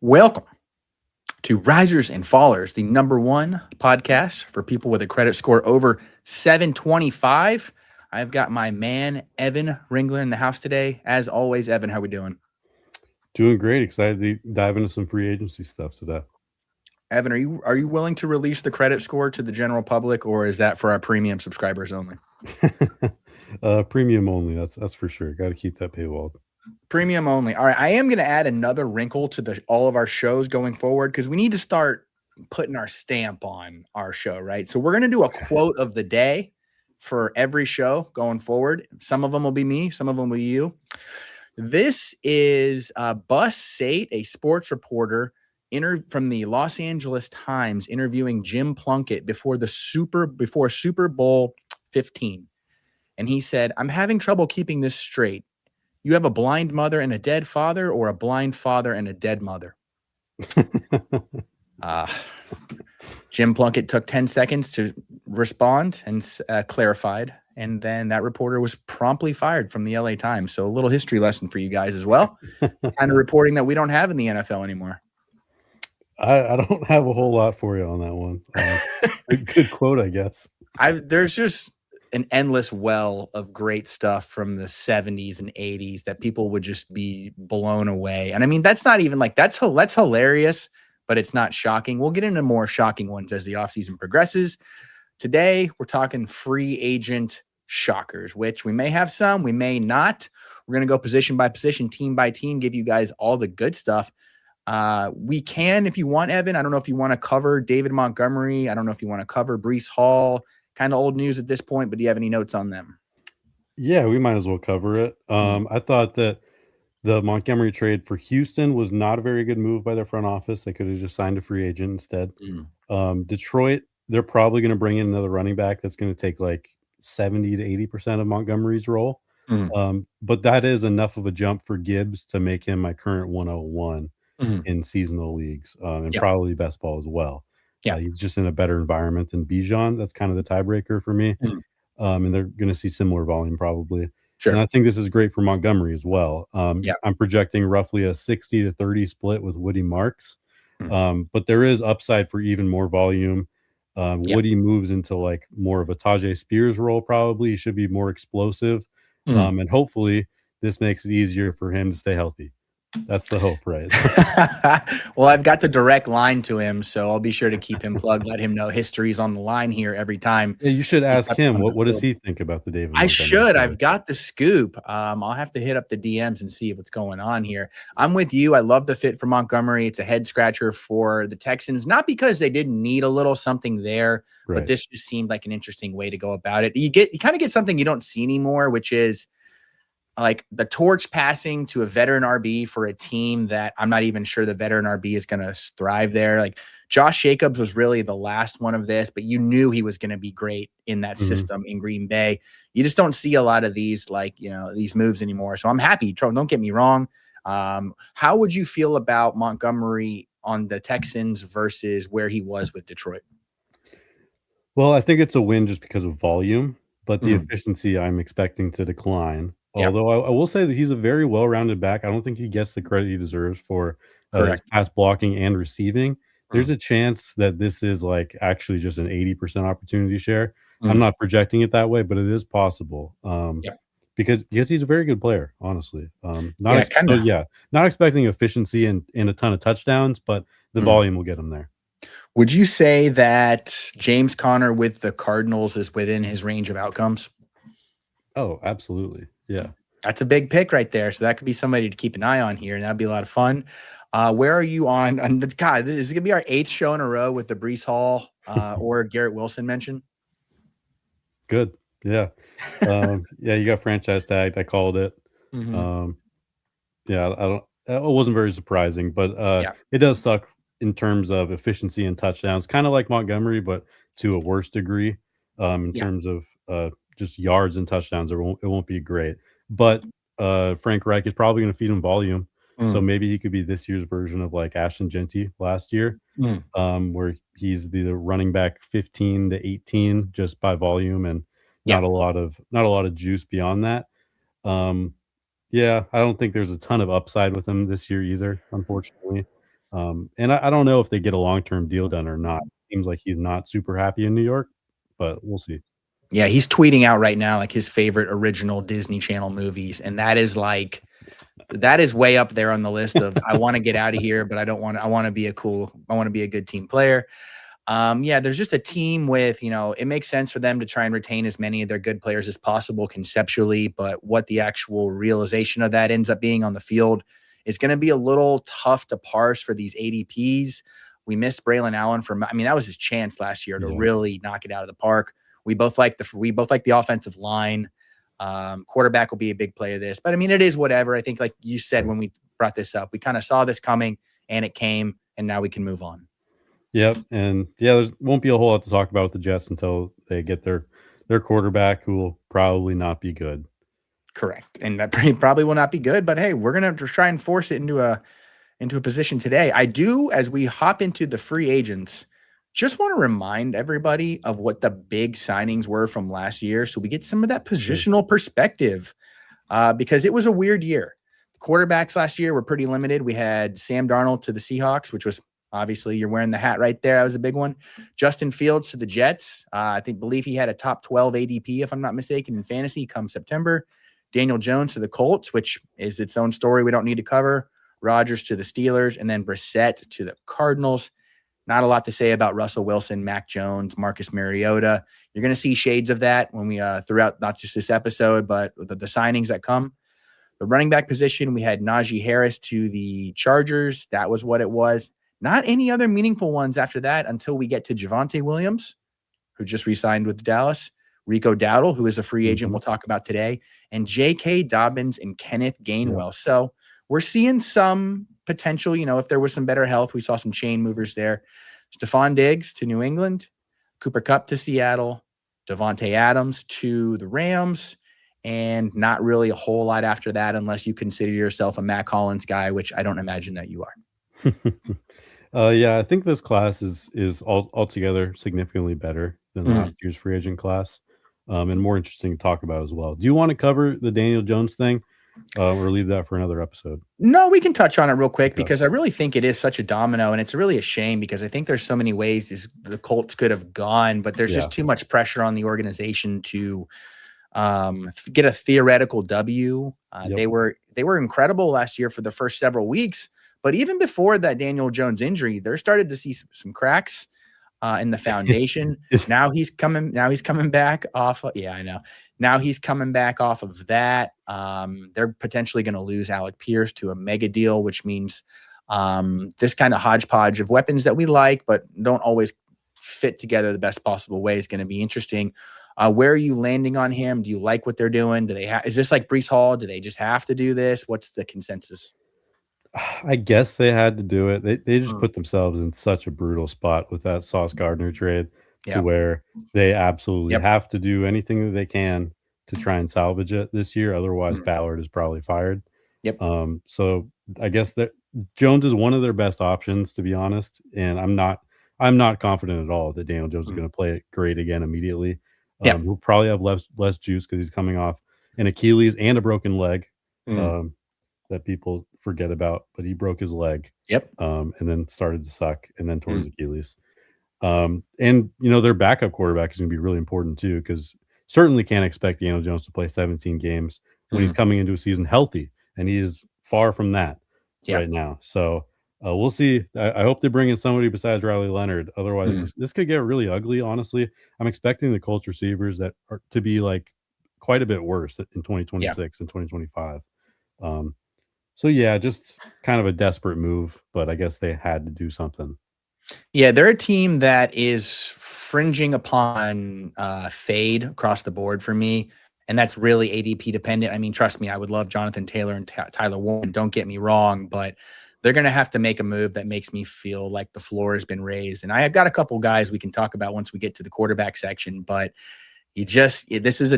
Welcome to Risers and Fallers, the number one podcast for people with a credit score over 725. I've got my man, Evan Ringler, in the house today. As always, Evan, how we doing? Doing great. Excited to dive into some free agency stuff today. Evan, are you willing to release the credit score to the general public, or is that for our premium subscribers only? Premium only. That's for sure. Got to keep that paywalled. Premium only. All right, I am going to add another wrinkle to all of our shows going forward because we need to start putting our stamp on our show, right? So we're going to do a quote of the day for every show going forward. Some of them will be me, some of them will be you. This is Bus Sate, a sports reporter from the Los Angeles Times, interviewing Jim Plunkett before Super Bowl 15. And he said, "I'm having trouble keeping this straight. You have a blind mother and a dead father, or a blind father and a dead mother?" Jim Plunkett took 10 seconds to respond and clarified. And then that reporter was promptly fired from the LA Times. So a little history lesson for you guys as well. Kind of reporting that we don't have in the NFL anymore. I don't have a whole lot for you on that one. Good quote, I guess. There's just an endless well of great stuff from the 70s and 80s that people would just be blown away. And I mean, that's not even like that's hilarious, but it's not shocking. We'll get into more shocking ones as the offseason progresses. Today, we're talking free agent shockers, which we may have some, we may not. We're going to go position by position, team by team, give you guys all the good stuff. We can, if you want, Evan. I don't know if you want to cover David Montgomery. I don't know if you want to cover Breece Hall. Kind of old news at this point, but do you have any notes on them? Yeah, we might as well cover it. I thought that the Montgomery trade for Houston was not a very good move by their front office. They could have just signed a free agent instead. Detroit, they're probably going to bring in another running back that's going to take like 70 to 80% of Montgomery's role. But that is enough of a jump for Gibbs to make him my current 101 in seasonal leagues and probably best ball as well. He's just in a better environment than Bijan. That's kind of the tiebreaker for me. And they're going to see similar volume probably. Sure. And I think this is great for Montgomery as well. I'm projecting roughly a 60 to 30 split with Woody Marks. But there is upside for even more volume. Woody moves into like more of a Tajay Spears role probably. He should be more explosive. And hopefully this makes it easier for him to stay healthy. That's the hope, right? Well, I've got the direct line to him, so I'll be sure to keep him plugged, let him know history's on the line here every time. Yeah, you should ask him. What does he think about the David Montgomery? I should. I've got the scoop. I'll have to hit up the DMs and see what's going on here. I'm with you. I love the fit for Montgomery. It's a head scratcher for the Texans, not because they didn't need a little something there, but this just seemed like an interesting way to go about it. You kind of get something you don't see anymore, which is like the torch passing to a veteran RB for a team that I'm not even sure the veteran RB is going to thrive there. Like Josh Jacobs was really the last one of this, but you knew he was going to be great in that system in Green Bay. You just don't see a lot of these, like, these moves anymore. So I'm happy. Don't get me wrong. How would you feel about Montgomery on the Texans versus where he was with Detroit? Well, I think it's a win just because of volume, but the efficiency I'm expecting to decline. Although I will say that he's a very well-rounded back. I don't think he gets the credit he deserves for pass blocking and receiving. There's a chance that this is like actually just an 80% opportunity share. I'm not projecting it that way, but it is possible. Because he's a very good player, honestly. Not expecting efficiency and a ton of touchdowns, but the volume will get him there. Would you say that James Conner with the Cardinals is within his range of outcomes? Oh, absolutely. Yeah. That's a big pick right there. So that could be somebody to keep an eye on here, and that'd be a lot of fun. Where are you on God, this is going to be our 8th show in a row with the Breece Hall or Garrett Wilson mention. Good. Yeah. You got franchise tagged. I called it. It wasn't very surprising, but it does suck in terms of efficiency and touchdowns, kind of like Montgomery, but to a worse degree in terms of just yards and touchdowns. It won't be great, but Frank Reich is probably going to feed him volume. So maybe he could be this year's version of like Ashton Genty last year, where he's the running back 15 to 18 just by volume and not a lot of juice beyond that. I don't think there's a ton of upside with him this year either, unfortunately. And I don't know if they get a long-term deal done or not. Seems like he's not super happy in New York, but we'll see. Yeah, he's tweeting out right now like his favorite original Disney Channel movies, and that is like that is way up there on the list of I want to get out of here, but I don't want to. I want to be a good team player. Yeah, there's just a team with, it makes sense for them to try and retain as many of their good players as possible conceptually, but what the actual realization of that ends up being on the field is going to be a little tough to parse for these ADPs. We missed Braylon Allen that was his chance last year to Yeah. really knock it out of the park. We both like the offensive line. Quarterback will be a big play of this, but it is whatever. I think, like you said, when we brought this up, we kind of saw this coming and it came, and now we can move on. Yep, and yeah, there won't be a whole lot to talk about with the Jets until they get their quarterback, who will probably not be good. Correct, and that probably will not be good. But hey, we're gonna try and force it into a position today. I do, as we hop into the free agents, just want to remind everybody of what the big signings were from last year, so we get some of that positional perspective, because it was a weird year. The quarterbacks last year were pretty limited. We had Sam Darnold to the Seahawks, which was obviously you're wearing the hat right there. That was a big one. Justin Fields to the Jets. Believe he had a top 12 ADP, if I'm not mistaken, in fantasy come September. Daniel Jones to the Colts, which is its own story we don't need to cover. Rodgers to the Steelers, and then Brissett to the Cardinals. Not a lot to say about Russell Wilson, Mac Jones, Marcus Mariota. You're going to see shades of that when we throughout not just this episode, but the signings that come. The running back position, we had Najee Harris to the Chargers. That was what it was. Not any other meaningful ones after that until we get to Javonte Williams, who just re-signed with Dallas, Rico Dowdle, who is a free agent we'll talk about today, and J.K. Dobbins and Kenneth Gainwell. Yep. So we're seeing some potential, if there was some better health. We saw some chain movers there. Stephon Diggs to New England, Cooper Kupp to Seattle, Devontae Adams to the Rams, and not really a whole lot after that unless you consider yourself a Matt Collins guy, which I don't imagine that you are. Yeah, I think this class is altogether significantly better than last year's free agent class, and more interesting to talk about as well. Do you want to cover the Daniel Jones thing, or leave that for another episode? No, we can touch on it real quick because I really think it is such a domino, and it's really a shame because I think there's so many ways the Colts could have gone, but there's just too much pressure on the organization to get a theoretical W. They were incredible last year for the first several weeks. But even before that Daniel Jones injury, there started to see some cracks in the foundation. Now he's coming back off. I know. Now he's coming back off of that. They're potentially going to lose Alec Pierce to a mega deal, which means this kind of hodgepodge of weapons that we like, but don't always fit together the best possible way is going to be interesting. Where are you landing on him? Do you like what they're doing? Is this like Breece Hall? Do they just have to do this? What's the consensus? I guess they had to do it. They just put themselves in such a brutal spot with that Sauce Gardner trade to where they absolutely have to do anything that they can to try and salvage it this year. Otherwise, Ballard is probably fired. So I guess that Jones is one of their best options, to be honest. And I'm not confident at all that Daniel Jones is going to play it great again immediately. He'll probably have less juice because he's coming off an Achilles and a broken leg. That people forget about, but he broke his leg. And then started to suck and then tore his Achilles. And their backup quarterback is going to be really important too, because certainly can't expect Daniel Jones to play 17 games when he's coming into a season healthy, and he is far from that right now. So we'll see. I hope they bring in somebody besides Riley Leonard. Otherwise, this could get really ugly. Honestly, I'm expecting the Colts receivers that are to be like quite a bit worse in 2026 and 2025. So yeah, just kind of a desperate move, but I guess they had to do something. Yeah, they're a team that is fringing upon fade across the board for me, and that's really ADP dependent. Trust me, I would love Jonathan Taylor and Tyler Warren. Don't get me wrong, but they're going to have to make a move that makes me feel like the floor has been raised. And I have got a couple guys we can talk about once we get to the quarterback section, but this is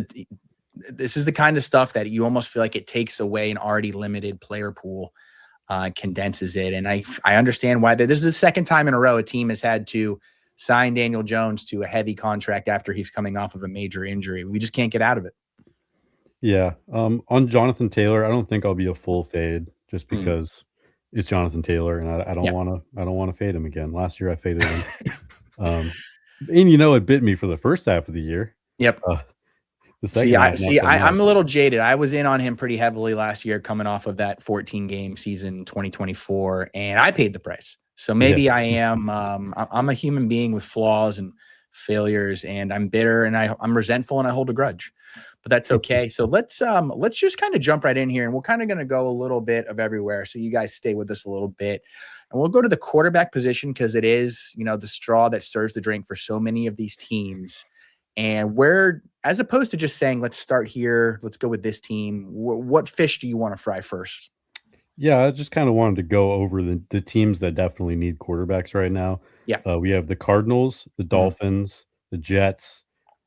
the kind of stuff that you almost feel like it takes away an already limited player pool, condenses it. And I understand why this is the second time in a row a team has had to sign Daniel Jones to a heavy contract after he's coming off of a major injury. We just can't get out of it. Yeah. On Jonathan Taylor, I don't think I'll be a full fade just because it's Jonathan Taylor, and I don't Yeah. wanna fade him again. Last year I faded him. Um, and it bit me for the first half of the year. Yep. Uh, the second half, not so much. I'm a little jaded. I was in on him pretty heavily last year coming off of that 14 game season 2024, and I paid the price. So Yeah. maybe I am I'm a human being with flaws and failures, and I'm bitter and I'm resentful and I hold a grudge. But that's okay. So let's just kind of jump right in here, and we're kind of going to go a little bit of everywhere. So you guys stay with us a little bit. And we'll go to the quarterback position because it is, the straw that stirs the drink for so many of these teams. And where, as opposed to just saying, let's start here, let's go with this team, what fish do you want to fry first? Yeah, I just kinda wanted to go over the teams that definitely need quarterbacks right now. Yeah. We have the Cardinals, the Mhm. Dolphins, the Jets.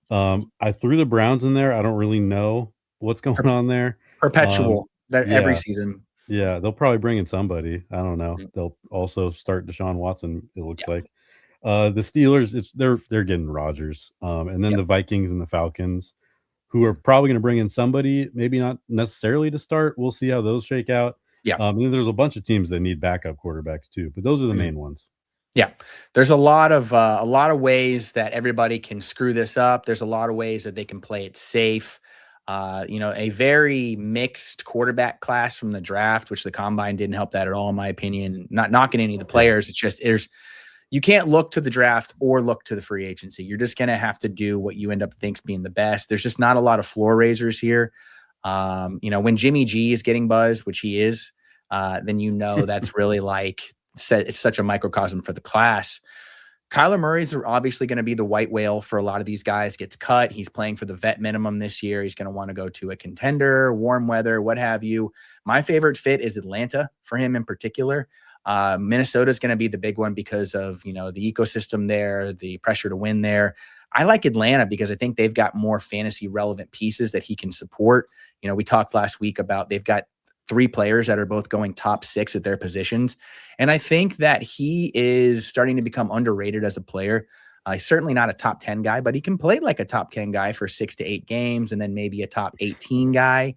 I threw the Browns in there. I don't really know what's going on there. Um, Perpetual that every yeah, season. yeah, they'll probably bring in somebody. I don't know. Mm. They'll also start Deshaun Watson, it looks Yeah. like. The Steelers, they're getting Rodgers. And then Yep. the Vikings and the Falcons, who are probably gonna bring in somebody, maybe not necessarily to start. We'll see how those shake out. Yeah. And then there's a bunch of teams that need backup quarterbacks too, but those are the Mhm. main ones. Yeah. There's a lot of ways that everybody can screw this up. There's a lot of ways that they can play it safe. A very mixed quarterback class from the draft, which the combine didn't help that at all, in my opinion. Not knocking any of the Yeah. players. It's just you can't look to the draft or look to the free agency. You're just going to have to do what you end up thinks being the best. There's just not a lot of floor raisers here. When Jimmy G is getting buzz, which he is, then that's really it's such a microcosm for the class. Kyler Murray's obviously going to be the white whale for a lot of these guys. Gets cut. He's playing for the vet minimum this year. He's going to want to go to a contender, warm weather, what have you. My favorite fit is Atlanta for him in particular. Minnesota is going to be the big one because of the ecosystem there, the pressure to win there. I like Atlanta because I think they've got more fantasy relevant pieces that he can support. We talked last week about they've got 3 players that are both going top 6 at their positions. And I think that he is starting to become underrated as a player. He's certainly not a top 10 guy, but he can play like a top 10 guy for 6 to 8 games and then maybe a top 18 guy.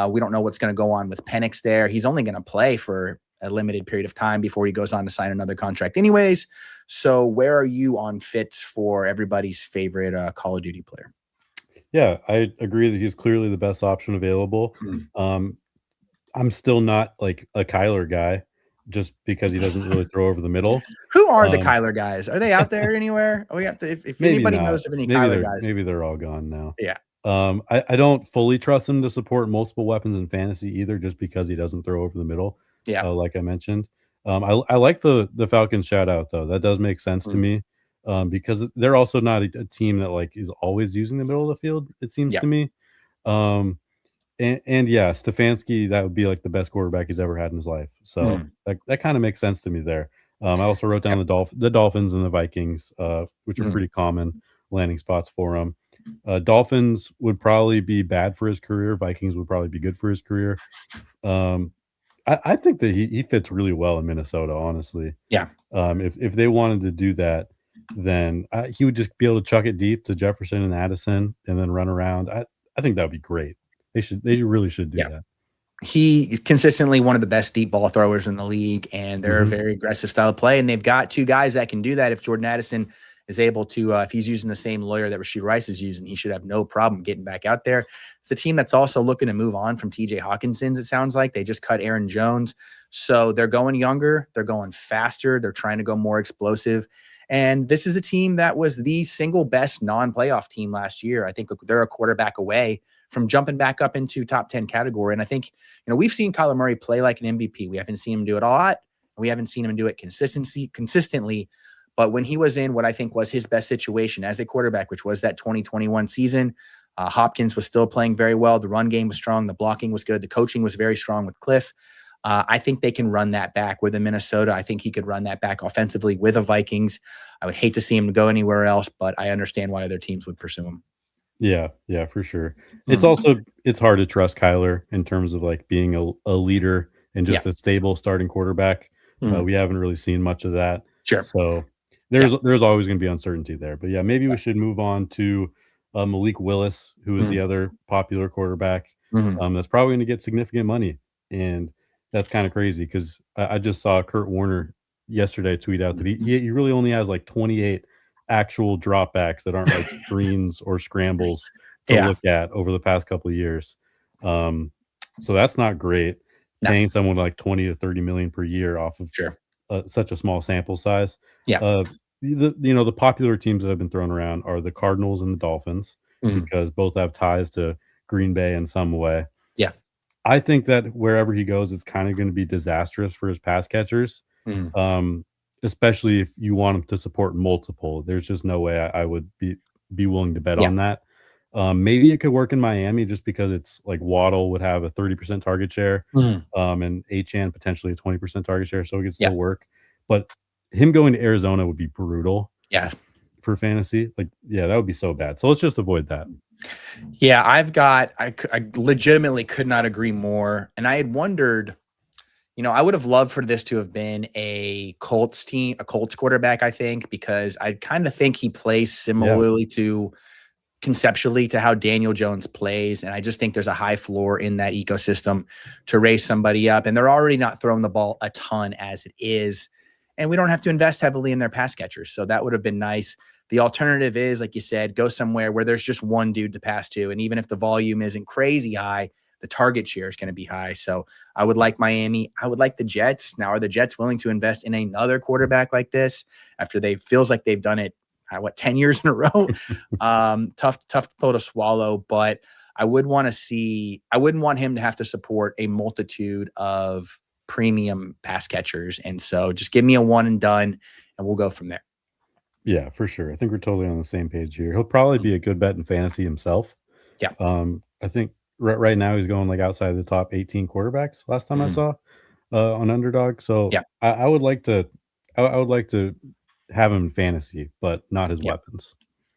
We don't know what's going to go on with Penix there. He's only going to play for a limited period of time before he goes on to sign another contract anyways. So where are you on fits for everybody's favorite Call of Duty player? Yeah, I agree that he's clearly the best option available. Mm. I'm still not like a Kyler guy just because he doesn't really throw over the middle. Who are the Um, Kyler guys? Are they out there anywhere? We have to, if maybe anybody not. knows of any Kyler guys. Maybe they're all gone now. Yeah. I don't fully trust him to support multiple weapons in fantasy either, just because he doesn't throw over the middle, Yeah. like I mentioned. I like the Falcons shout out though. That does make sense to Mm. me, because they're also not a team that like is always using the middle of the field. It seems Yeah. to me. Um, and yeah, Stefanski, that would be like the best quarterback he's ever had in his life. So Mm. that kind of makes sense to me there. I also wrote down Yep. the Dolphins and the Vikings, which are Mhm. pretty common landing spots for him. Dolphins would probably be bad for his career. Vikings would probably be good for his career. Um, I think that he fits really well in Minnesota, honestly. Yeah. If they wanted to do that, then he would just be able to chuck it deep to Jefferson and Addison and then run around. I think that would be great. They really should do Yeah. that. He consistently one of the best deep ball throwers in the league, and they're a Mhm. very aggressive style of play. And they've got 2 guys that can do that. If Jordan Addison is able to, if he's using the same lawyer that Rashid Rice is using, he should have no problem getting back out there. It's a team that's also looking to move on from TJ Hawkinson's. It sounds like they just cut Aaron Jones. So they're going younger, they're going faster, they're trying to go more explosive. And this is a team that was the single best non-playoff team last year. I think they're a quarterback away from jumping back up into top 10 category. And I think, we've seen Kyler Murray play like an MVP. We haven't seen him do it a lot. We haven't seen him do it consistently. But when he was in what I think was his best situation as a quarterback, which was that 2021 season, Hopkins was still playing very well. The run game was strong. The blocking was good. The coaching was very strong with Cliff. I think they can run that back with a Minnesota. I think he could run that back offensively with the Vikings. I would hate to see him go anywhere else, but I understand why other teams would pursue him. Yeah, yeah, for sure. Mm. It's hard to trust Kyler in terms of like being a leader and Yeah. just a stable starting quarterback. Mm. We haven't really seen much of that. Sure. So Yeah. there's always going to be uncertainty there. But yeah, maybe we should move on to Malik Willis, who is Mm. the other popular quarterback. Mhm. That's probably going to get significant money, and That's kind of crazy because I just saw Kurt Warner yesterday tweet out that he really only has like 28 actual dropbacks that aren't like screens or scrambles to Yeah. look at over the past couple of years. Um, so that's not great. No. Paying someone like 20 to 30 million per year off of Sure. such a small sample size. Yeah. The popular teams that have been thrown around are the Cardinals and the Dolphins Mhm. because both have ties to Green Bay in some way. Yeah. I think that wherever he goes, it's kind of going to be disastrous for his pass catchers, Mhm. um, especially if you want him to support multiple. There's just no way I would be willing to bet Yeah. on that. Maybe it could work in Miami just because it's like Waddle would have a 30% target share, Mhm. and Achan potentially a 20% target share, so it could Yeah. still work. But him going to Arizona would be brutal Yeah. for fantasy. Like, yeah, that would be so bad. So let's just avoid that. Yeah, I legitimately could not agree more. And I had wondered, I would have loved for this to have been a Colts team, a Colts quarterback, I think, because I kind of think he plays similarly to conceptually to how Daniel Jones plays. And I just think there's a high floor in that ecosystem to raise somebody up. And they're already not throwing the ball a ton as it is. And we don't have to invest heavily in their pass catchers. So that would have been nice. The alternative is, like you said, go somewhere where there's just one dude to pass to. And even if the volume isn't crazy high, the target share is going to be high. So I would like Miami. I would like the Jets. Now, are the Jets willing to invest in another quarterback like this after feels like they've done it, 10 years in a row? Tough pill to swallow, but I wouldn't want him to have to support a multitude of premium pass catchers. And so just give me a one and done and we'll go from there. Yeah, for sure. I think we're totally on the same page here. He'll probably be a good bet in fantasy himself. Yeah. I think right now he's going like outside of the top 18 quarterbacks last time I Mhm. saw on Underdog. So Yeah. I would like to I would like to have him in fantasy, but not his Yeah. weapons.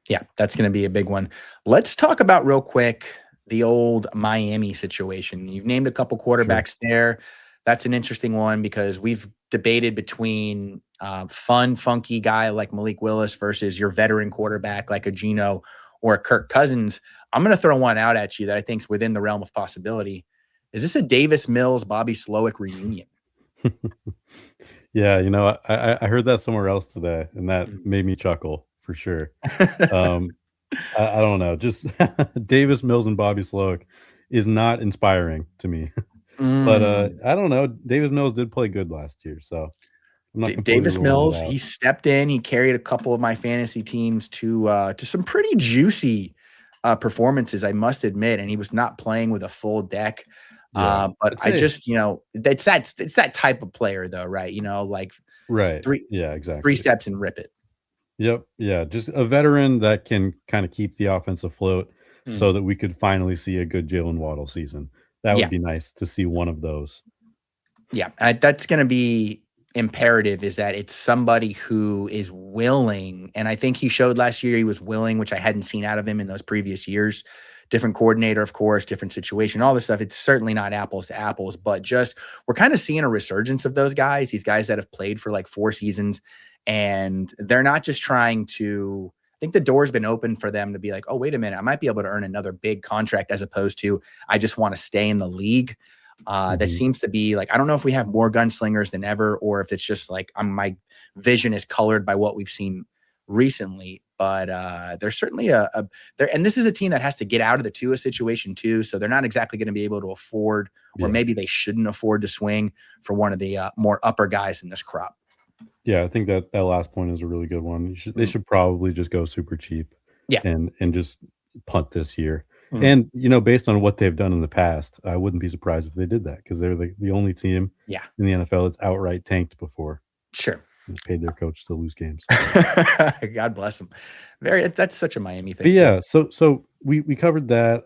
Yeah, that's going to be a big one. Let's talk about real quick the old Miami situation. You've named a couple quarterbacks there. That's an interesting one because we've debated between fun, funky guy like Malik Willis versus your veteran quarterback like a Geno or a Kirk Cousins. I'm going to throw one out at you that I think is within the realm of possibility. Is this a Davis Mills, Bobby Slowick reunion? Yeah, I heard that somewhere else today, and that Mm. made me chuckle for sure. Um, I don't know, just Davis Mills and Bobby Sloak is not inspiring to me. But, Mm. I don't know, Davis Mills did play good last year, so I'm not completely Davis ruling it Mills, out. he stepped in. He carried a couple of my fantasy teams to some pretty juicy performances, I must admit. And he was not playing with a full deck. Yeah, But I'd I say just, it's that type of player, though, right? Like right. three Yeah, three exactly. steps and rip it. Yep, yeah, just a veteran that can kinda keep the offense afloat so Mm. that we could finally see a good Jalen Waddle season. That would Yeah, be nice to see one of those. yeah. That's going to be imperative. Is that it's somebody who is willing, and I think he showed last year he was willing, which I hadn't seen out of him in those previous years. Different coordinator, of course, different situation, all this stuff. It's certainly not apples to apples, but just we're kind of seeing a resurgence of those guys, these guys that have played for like 4 seasons, and they're not just trying to. I think the door's been open for them to be like, oh, wait a minute, I might be able to earn another big contract as opposed to I just want to stay in the league. That Mhm. seems to be like, I don't know if we have more gunslingers than ever, or if it's just like my vision is colored by what we've seen recently. But there's certainly a there, and this is a team that has to get out of the Tua situation too. So they're not exactly going to be able to afford, or Yeah. maybe they shouldn't afford to swing for one of the more upper guys in this crop. Yeah, I think that last point is a really good one. They Mm. should probably just go super cheap Yeah. and just punt this year. Mm. And, based on what they've done in the past, I wouldn't be surprised if they did that because they're the only team Yeah. in the NFL that's outright tanked before Sure. and paid their coach to lose games. God bless them. That's such a Miami But thing too. yeah, so we covered that.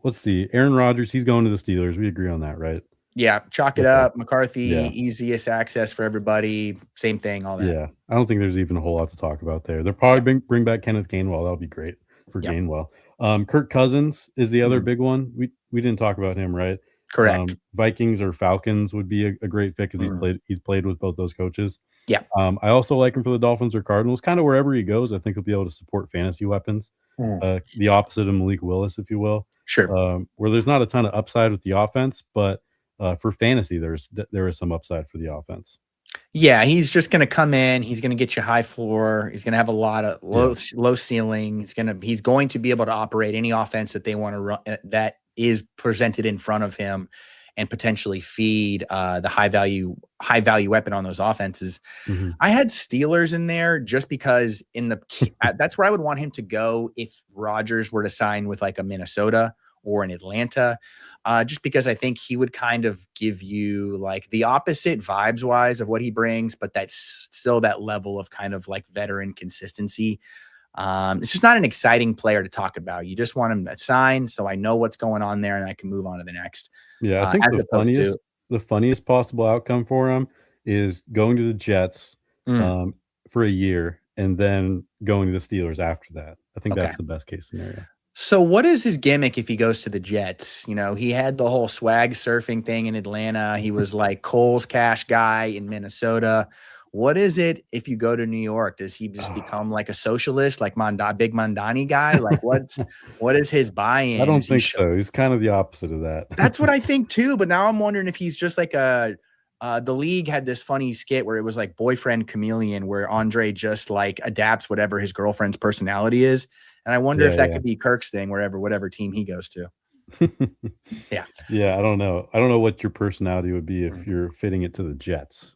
Let's see. Aaron Rodgers, he's going to the Steelers. We agree on that, right? Yeah, chalk it Okay. up. McCarthy, Yeah. easiest access for everybody. Same thing, all that. Yeah. I don't think there's even a whole lot to talk about there. They'll Yeah, probably bring back Kenneth Gainwell. That'll be great for yeah. Gainwell. Kirk Cousins is the other Mhm. big one. We didn't talk about him, right? Correct. Vikings or Falcons would be a great fit because Mm. he's played with both those coaches. Yeah. I also like him for the Dolphins or Cardinals. Kind of wherever he goes, I think he'll be able to support fantasy weapons. Mm. The opposite of Malik Willis, if you will. Sure. Where there's not a ton of upside with the offense, but for fantasy, there is some upside for the offense. Yeah, he's just going to come in. He's going to get you high floor. He's going to have a lot of low ceiling. He's going to be able to operate any offense that they want to run that is presented in front of him, and potentially feed the high value weapon on those offenses. Mm-hmm. I had Steelers in there just because that's where I would want him to go if Rodgers were to sign with like a Minnesota or an Atlanta. Just because I think he would kind of give you like the opposite vibes wise of what he brings, but that's still that level of kind of like veteran consistency. It's just not an exciting player to talk about. You just want him to sign so I know what's going on there and I can move on to the next. Yeah, I think the funniest possible outcome for him is going to the Jets for a year and then going to the Steelers after that. I think that's the best case scenario. So what is his gimmick if he goes to the Jets? You know, he had the whole swag surfing thing in Atlanta. He was like Cole's cash guy in Minnesota. What is it if you go to New York? Does he just become like a socialist, like big Mondani guy? Like what is his buy-in? I don't think so. He's kind of the opposite of that. That's what I think too. But now I'm wondering if he's just like the league had this funny skit where it was like boyfriend chameleon, where Andre just like adapts whatever his girlfriend's personality is. And I wonder if that could be Kirk's thing whatever team he goes to. Yeah. Yeah. I don't know. I don't know what your personality would be if you're fitting it to the Jets.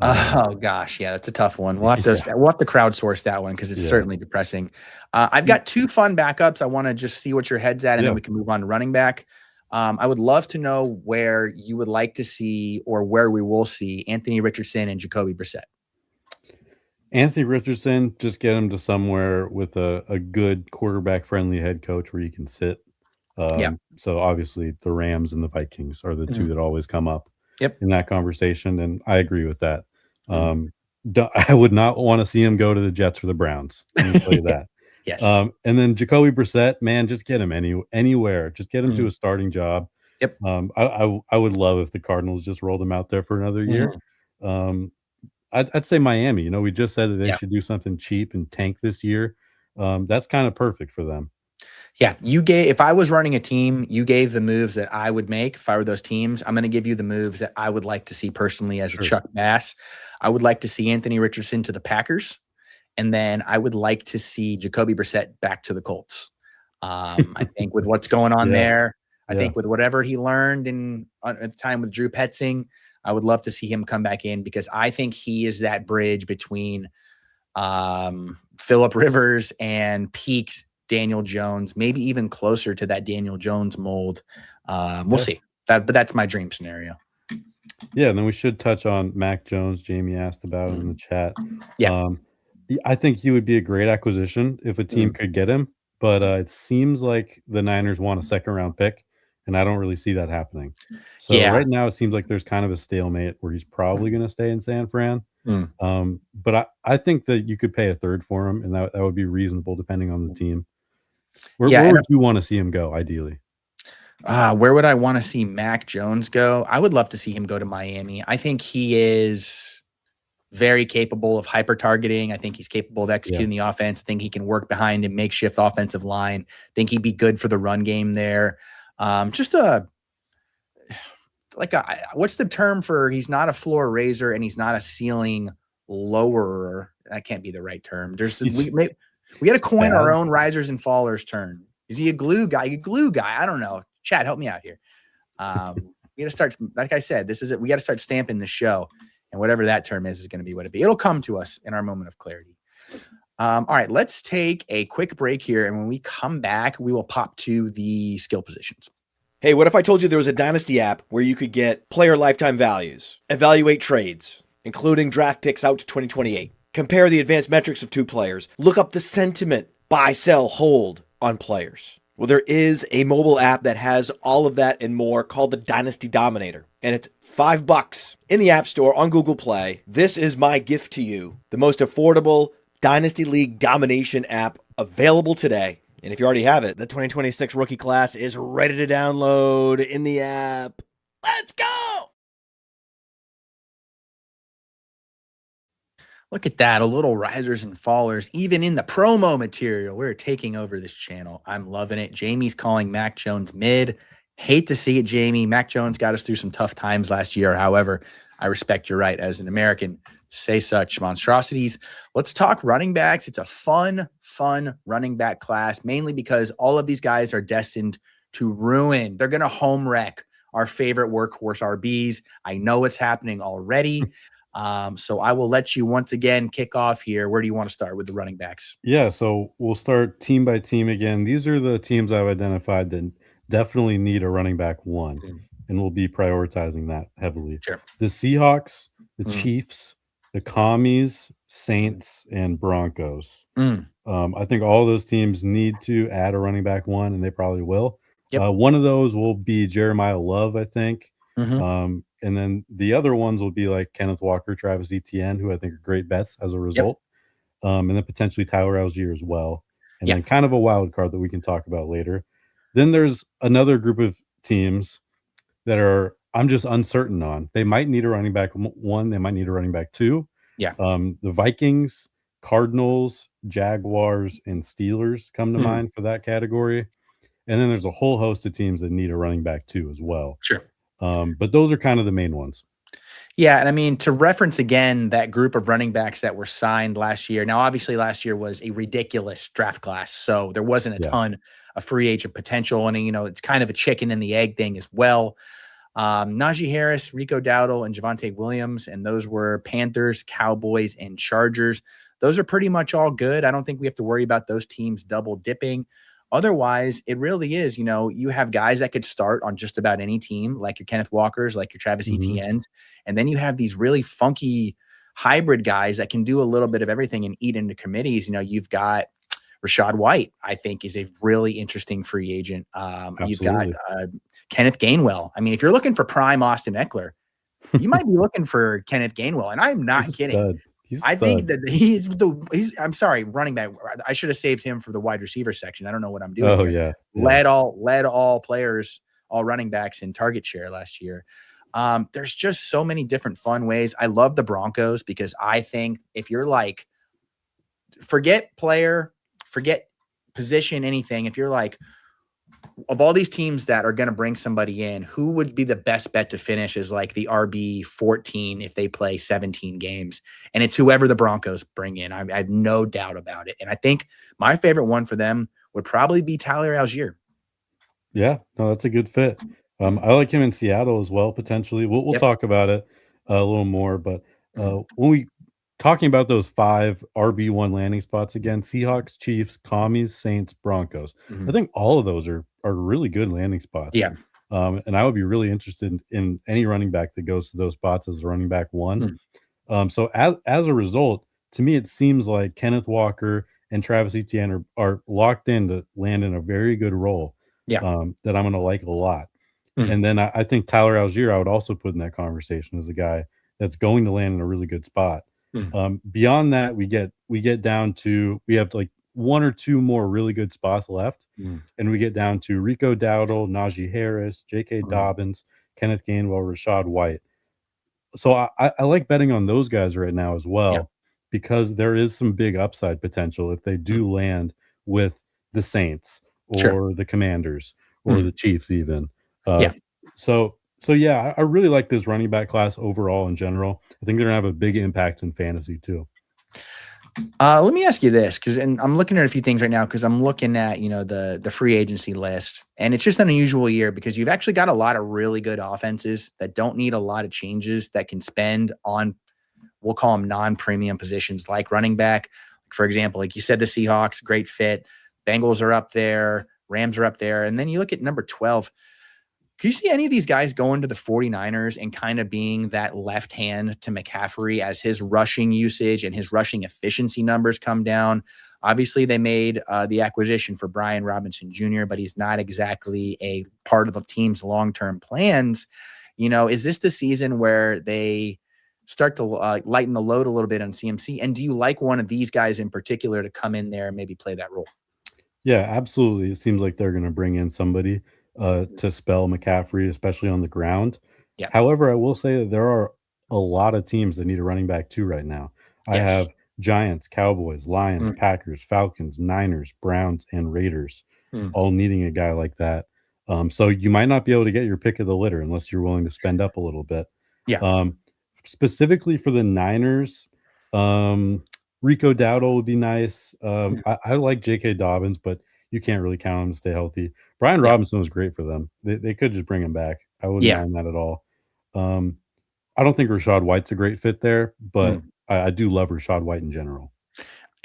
Oh gosh. Yeah. That's a tough one. We'll have to crowdsource that one, 'cause it's certainly depressing. I've got 2 fun backups. I want to just see what your head's at, and then we can move on to running back. I would love to know where you would like to see, or where we will see, Anthony Richardson and Jacoby Brissett. Anthony Richardson, just get him to somewhere with a good quarterback-friendly head coach where you can sit. So obviously the Rams and the Vikings are the 2 that always come up in that conversation, and I agree with that. I would not want to see him go to the Jets or the Browns. Let me tell you that. Yes. And then Jacoby Brissett, man, just get him anywhere. Just get him to a starting job. Yep. I would love if the Cardinals just rolled him out there for another year. I'd say Miami. You know, we just said that they should do something cheap and tank this year. That's kind of perfect for them. Yeah, if I was running a team, you gave the moves that I would make if I were those teams. I'm going to give you the moves that I would like to see personally as a Chuck Bass. I would like to see Anthony Richardson to the Packers, and then I would like to see Jacoby Brissett back to the Colts. I think with what's going on there, I think with whatever he learned at the time with Drew Petzing, I would love to see him come back in, because I think he is that bridge between Phillip Rivers and peak Daniel Jones, maybe even closer to that Daniel Jones mold. We'll see. But that's my dream scenario. Yeah, and then we should touch on Mac Jones. Jamie asked about it in the chat. Yeah. I think he would be a great acquisition if a team could get him, but it seems like the Niners want a second-round pick, and I don't really see that happening. So right now it seems like there's kind of a stalemate where he's probably going to stay in San Fran. But I think that you could pay a third for him, and that would be reasonable depending on the team. Where would you want to see him go, ideally? Where would I want to see Mac Jones go? I would love to see him go to Miami. I think he is very capable of hyper targeting. I think he's capable of executing the offense. I think he can work behind a makeshift offensive line. I think he'd be good for the run game there. What's the term for, he's not a floor raiser and he's not a ceiling lowerer? That can't be the right term. We got to coin our own risers and fallers term. Is he a glue guy? I don't know. Chad, help me out here. We got to start, like I said, we got to start stamping the show, and whatever that term is going to be what it be. It'll come to us in our moment of clarity. All right, let's take a quick break here, and when we come back, we will pop to the skill positions. Hey, what if I told you there was a Dynasty app where you could get player lifetime values, evaluate trades, including draft picks out to 2028, compare the advanced metrics of 2 players, look up the sentiment, buy, sell, hold on players? Well, there is a mobile app that has all of that and more called the Dynasty Dominator, and it's $5 in the App Store on Google Play. This is my gift to you, the most affordable Dynasty League domination app available today. And if you already have it, the 2026 rookie class is ready to download in the app. Let's go! Look at that, a little risers and fallers, even in the promo material. We're taking over this channel. I'm loving it. Jamie's calling Mac Jones mid. Hate to see it, Jamie. Mac Jones got us through some tough times last year. However, I respect your right as an American to say such monstrosities. Let's talk running backs. It's a fun running back class, mainly because all of these guys are destined to ruin. They're going to home wreck our favorite workhorse RBs. I know it's happening already. So I will let you once again kick off here. Where do you want to start with the running backs? Yeah, so we'll start team by team again. These are the teams I've identified that definitely need a running back one, and we'll be prioritizing that heavily. Sure. The Seahawks, the Chiefs, the Commies, Saints, and Broncos. I think all those teams need to add a running back one, and they probably will. Yep. One of those will be Jeremiah Love, I think. And then the other ones will be like Kenneth Walker, Travis Etienne, who I think are great bets as a result. And then potentially Tyler Algier as well. And then kind of a wild card that we can talk about later. Then there's another group of teams that I'm just uncertain on. They might need a running back one. They might need a running back two. The Vikings, Cardinals, Jaguars, and Steelers come to mind for that category. And then there's a whole host of teams that need a running back too as well. Sure. But those are kind of the main ones. Yeah, and I mean, to reference again that group of running backs that were signed last year. Now, obviously, last year was a ridiculous draft class, so there wasn't a ton of free agent potential, and it's kind of a chicken and the egg thing as well. Najee Harris, Rico Dowdle, and Javonte Williams, and those were Panthers, Cowboys, and Chargers. Those are pretty much all good. I don't think we have to worry about those teams double dipping. Otherwise, it really is, you have guys that could start on just about any team, like your Kenneth Walkers, like your Travis Etienne's. And then you have these really funky hybrid guys that can do a little bit of everything and eat into committees. You've got Rachaad White, I think, is a really interesting free agent. You've got Kenneth Gainwell. I mean, if you're looking for prime Austin Eckler, you might be looking for Kenneth Gainwell. And I'm not kidding. I think that I'm sorry, running back. I should have saved him for the wide receiver section. I don't know what I'm doing. Led all players, all running backs in target share last year. There's just so many different fun ways. I love the Broncos because I think if you're like, forget player, forget position, anything. If you're like, of all these teams that are going to bring somebody in, who would be the best bet to finish as like the RB 14 if they play 17 games? And it's whoever the Broncos bring in. I have no doubt about it. And I think my favorite one for them would probably be Tyler Algier. Yeah, no, that's a good fit. I like him in Seattle as well, potentially. We'll talk about it a little more. But when we talking about those 5 RB1 landing spots again, Seahawks, Chiefs, Commies, Saints, Broncos. I think all of those are really good landing spots. Yeah. And I would be really interested in any running back that goes to those spots as a running back one. So as a result, to me, it seems like Kenneth Walker and Travis Etienne are locked in to land in a very good role that I'm going to like a lot. And then I think Tyler Algier, I would also put in that conversation as a guy that's going to land in a really good spot. Beyond that, we get down to, we have like 1 or 2 more really good spots left. And we get down to Rico Dowdle, Najee Harris, J.K. Dobbins, Kenneth Gainwell, Rachaad White. So I like betting on those guys right now as well, because there is some big upside potential if they do land with the Saints or the Commanders or the Chiefs even. So yeah, I really like this running back class overall in general. I think they're gonna have a big impact in fantasy too. Let me ask you this, and I'm looking at a few things right now because I'm looking at the free agency list, and it's just an unusual year because you've actually got a lot of really good offenses that don't need a lot of changes that can spend on, we'll call them non-premium positions like running back. For example, like you said, the Seahawks, great fit. Bengals are up there, Rams are up there, and then you look at number 12. Can you see any of these guys going to the 49ers and kind of being that left hand to McCaffrey as his rushing usage and his rushing efficiency numbers come down? Obviously, they made the acquisition for Brian Robinson Jr., but he's not exactly a part of the team's long-term plans. Is this the season where they start to lighten the load a little bit on CMC? And do you like one of these guys in particular to come in there and maybe play that role? Yeah, absolutely. It seems like they're going to bring in somebody to spell McCaffrey, especially on the ground. However, I will say that there are a lot of teams that need a running back too right now. I have Giants, Cowboys, Lions, Packers, Falcons, Niners, Browns, and Raiders all needing a guy like that. So you might not be able to get your pick of the litter unless you're willing to spend up a little bit. Yeah. Specifically for the Niners, Rico Dowdle would be nice. I like J.K. Dobbins, but you can't really count on him to stay healthy. Brian Robinson was great for them. They could just bring him back. I wouldn't Yeah. mind that at all. I don't think Rachaad White's a great fit there, but I do love Rachaad White in general.